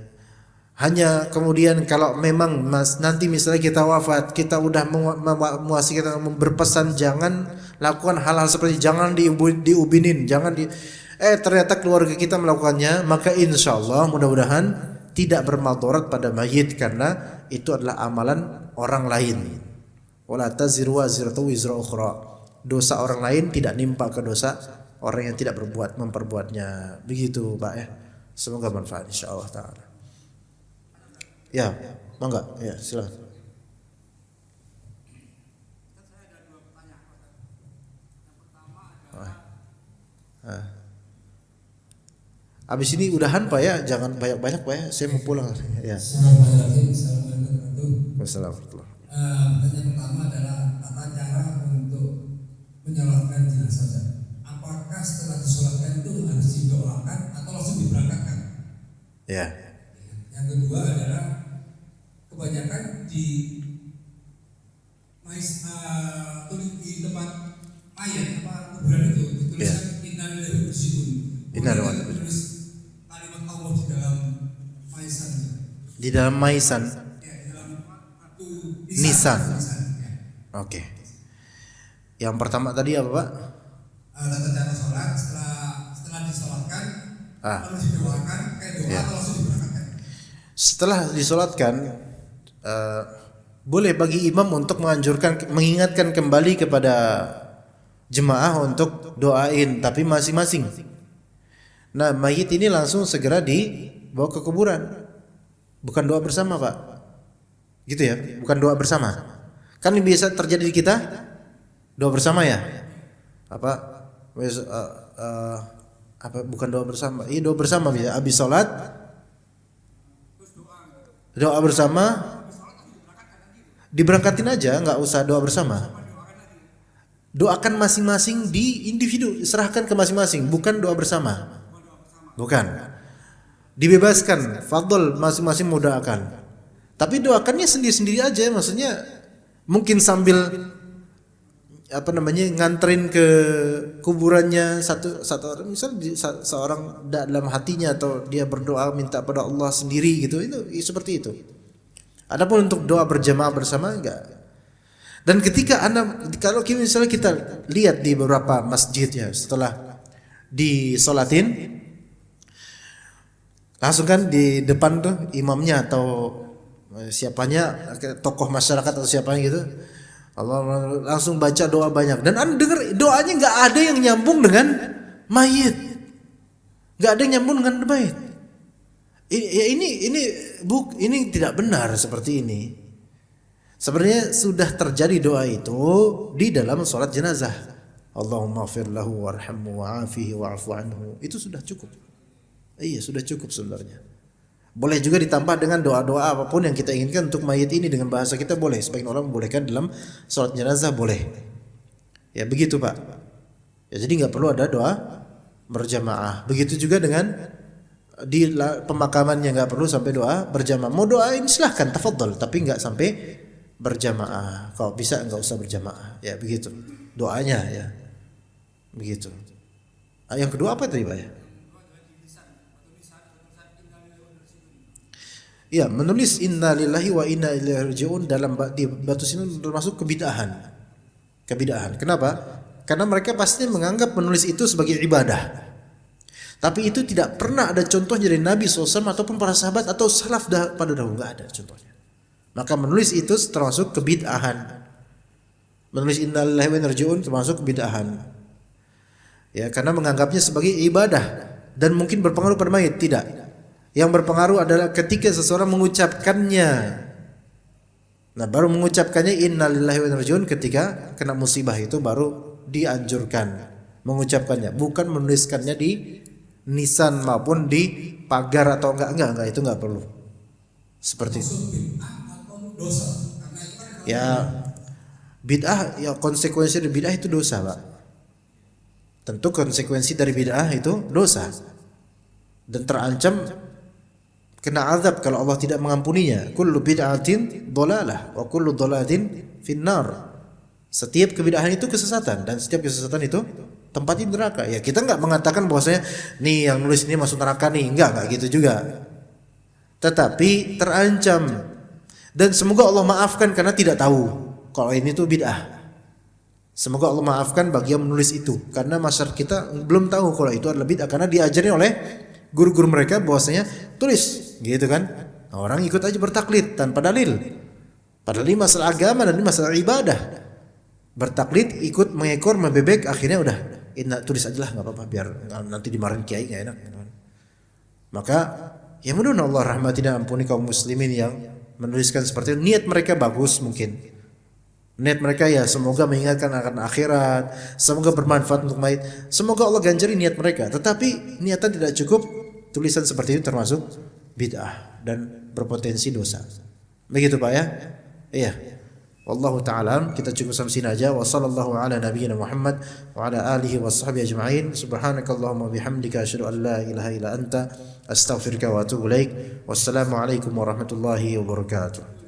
Hanya kemudian kalau memang nanti misalnya kita wafat, kita udah kita berpesan jangan lakukan hal-hal seperti jangan diubinin, jangan ternyata keluarga kita melakukannya, maka insyaallah mudah-mudahan tidak bermadarat pada mayit, karena itu adalah amalan orang lain. Wala taziru waziratu wizra ukhra. Dosa orang lain tidak nimpa ke dosa orang yang tidak memperbuatnya. Begitu Pak ya. Semoga manfaat insyaallah taala. Ya, mangga. Ya, silakan. Habis ini udahan Pak ya, jangan banyak-banyak Pak ya, saya mau pulang ya. Wassalamualaikum. Pertanyaan pertama adalah tata cara untuk menyolatkan jenazah. Apakah setelah disolatkan itu harus didoakan atau langsung diberangkatkan? Ya. Yang kedua adalah kebanyakan di tempat mayat apa kuburan itu dituliskan innalillahi wa inna ilaihi raji'un. Tulis kalimat Allah di dalam maisan. Di dalam maisan. Ya, di dalam nisan. Ya. Oke. Yang pertama tadi apa Pak? Tata cara sholat setelah disolatkan lalu didoakan kayak doa atau langsung diberangkatkan. Setelah disolatkan boleh bagi imam untuk mengingatkan kembali kepada jemaah untuk doain, tapi masing-masing. Nah, mayit ini langsung segera dibawa ke kuburan. Bukan doa bersama, Pak. Gitu ya, bukan doa bersama. Kan ini biasa terjadi di kita doa bersama ya. Bukan doa bersama. Iya, doa bersama bisa. Habis salat doa bersama, diberangkatin aja, nggak usah doa bersama. Doakan masing-masing di individu, serahkan ke masing-masing, bukan doa bersama. Bukan. Dibebaskan, fadl masing-masing mau doakan. Tapi doakannya sendiri-sendiri aja, maksudnya mungkin sambil nganterin ke kuburannya satu orang, misal seorang dalam hatinya atau dia berdoa minta pada Allah sendiri gitu, itu seperti itu. Adapun untuk doa berjamaah bersama enggak. Dan ketika kalau misalnya kita lihat di beberapa masjid ya, setelah disolatin langsung kan di depan tuh imamnya atau siapanya, tokoh masyarakat atau siapanya gitu, Allah langsung baca doa banyak. Dan Anda dengar doanya nggak ada yang nyambung dengan mayit, nggak ada yang nyambung dengan mayit. Ini tidak benar seperti ini. Sebenarnya sudah terjadi doa itu di dalam sholat jenazah. Allahumma ighfir lahu warhamhu wa'afihi wa'fu anhu. Itu sudah cukup. Iya, sudah cukup sebenarnya. Boleh juga ditambah dengan doa-doa apapun yang kita inginkan untuk mayit ini dengan bahasa kita boleh. Sebagian orang membolehkan dalam sholat jenazah boleh. Ya begitu Pak. Ya jadi nggak perlu ada doa berjamaah. Begitu juga dengan di pemakamannya nggak perlu sampai doa berjamaah. Mau doain silahkan, tafadhol, tapi nggak sampai berjamaah. Kalau bisa nggak usah berjamaah. Ya begitu doanya ya. Begitu. Yang kedua apa tadi Pak ya? Ya, menulis inna lillahi wa inna ilaihi raji'un dalam di batu sini termasuk kebidahan. Kebidahan. Kenapa? Karena mereka pasti menganggap menulis itu sebagai ibadah. Tapi itu tidak pernah ada contoh dari Nabi SAW ataupun para sahabat atau salaf pada dahulu, nggak ada contohnya. Maka menulis itu termasuk kebid'ahan. Menulis inna lillahi wa inna ilaihi raji'un termasuk kebid'ahan. Ya, karena menganggapnya sebagai ibadah dan mungkin berpengaruh pada mayit, tidak. Yang berpengaruh adalah ketika seseorang mengucapkannya. Nah, baru mengucapkannya inna lillahi wa inna ilaihi raji'un ketika kena musibah itu baru dianjurkan mengucapkannya, bukan menuliskannya di nisan maupun di pagar atau enggak itu enggak perlu. Seperti itu. Ya, bid'ah ya konsekuensi dari bid'ah itu dosa, Pak. Tentu konsekuensi dari bid'ah itu dosa. Dan terancam kena azab kalau Allah tidak mengampuninya. Kullu bid'atin dhalalah wa kullu dhalalatin finnar. Setiap kebid'ahan itu kesesatan dan setiap kesesatan itu tempatnya neraka. Ya kita enggak mengatakan bahwasanya nih yang nulis ini masuk neraka nih, enggak gitu juga. Tetapi terancam dan semoga Allah maafkan karena tidak tahu kalau ini tuh bid'ah. Semoga Allah maafkan bagi yang menulis itu karena masyarakat kita belum tahu kalau itu adalah bid'ah karena diajari oleh guru-guru mereka bahwasanya tulis gitu kan. Nah, orang ikut aja bertaklid tanpa dalil. Padahal ini masalah agama dan ini masalah ibadah. Bertaklid ikut mengekor membebek akhirnya udah tulis aja lah enggak apa-apa biar nanti dimarahin kiai enggak enak gitu kan. Maka ya mudah-mudahan Allah rahmati dan ampuni kaum muslimin yang menuliskan seperti itu. Niat mereka bagus mungkin. Niat mereka ya semoga mengingatkan akan akhirat, semoga bermanfaat untuk mayit. Semoga Allah ganjari niat mereka. Tetapi niatan tidak cukup, tulisan seperti itu termasuk bid'ah dan berpotensi dosa. Begitu Pak ya? Iya. Wallahu ta'ala, kita cukup sampai sini aja. Wa sallallahu ala nabiyyina Muhammad wa ala alihi wa sahbihi ajma'in. Subhanakallahumma bihamdika asyhadu an la ilaha illa anta astaghfiruka wa atubu ilaik. Wassalamu alaikum warahmatullahi wabarakatuh.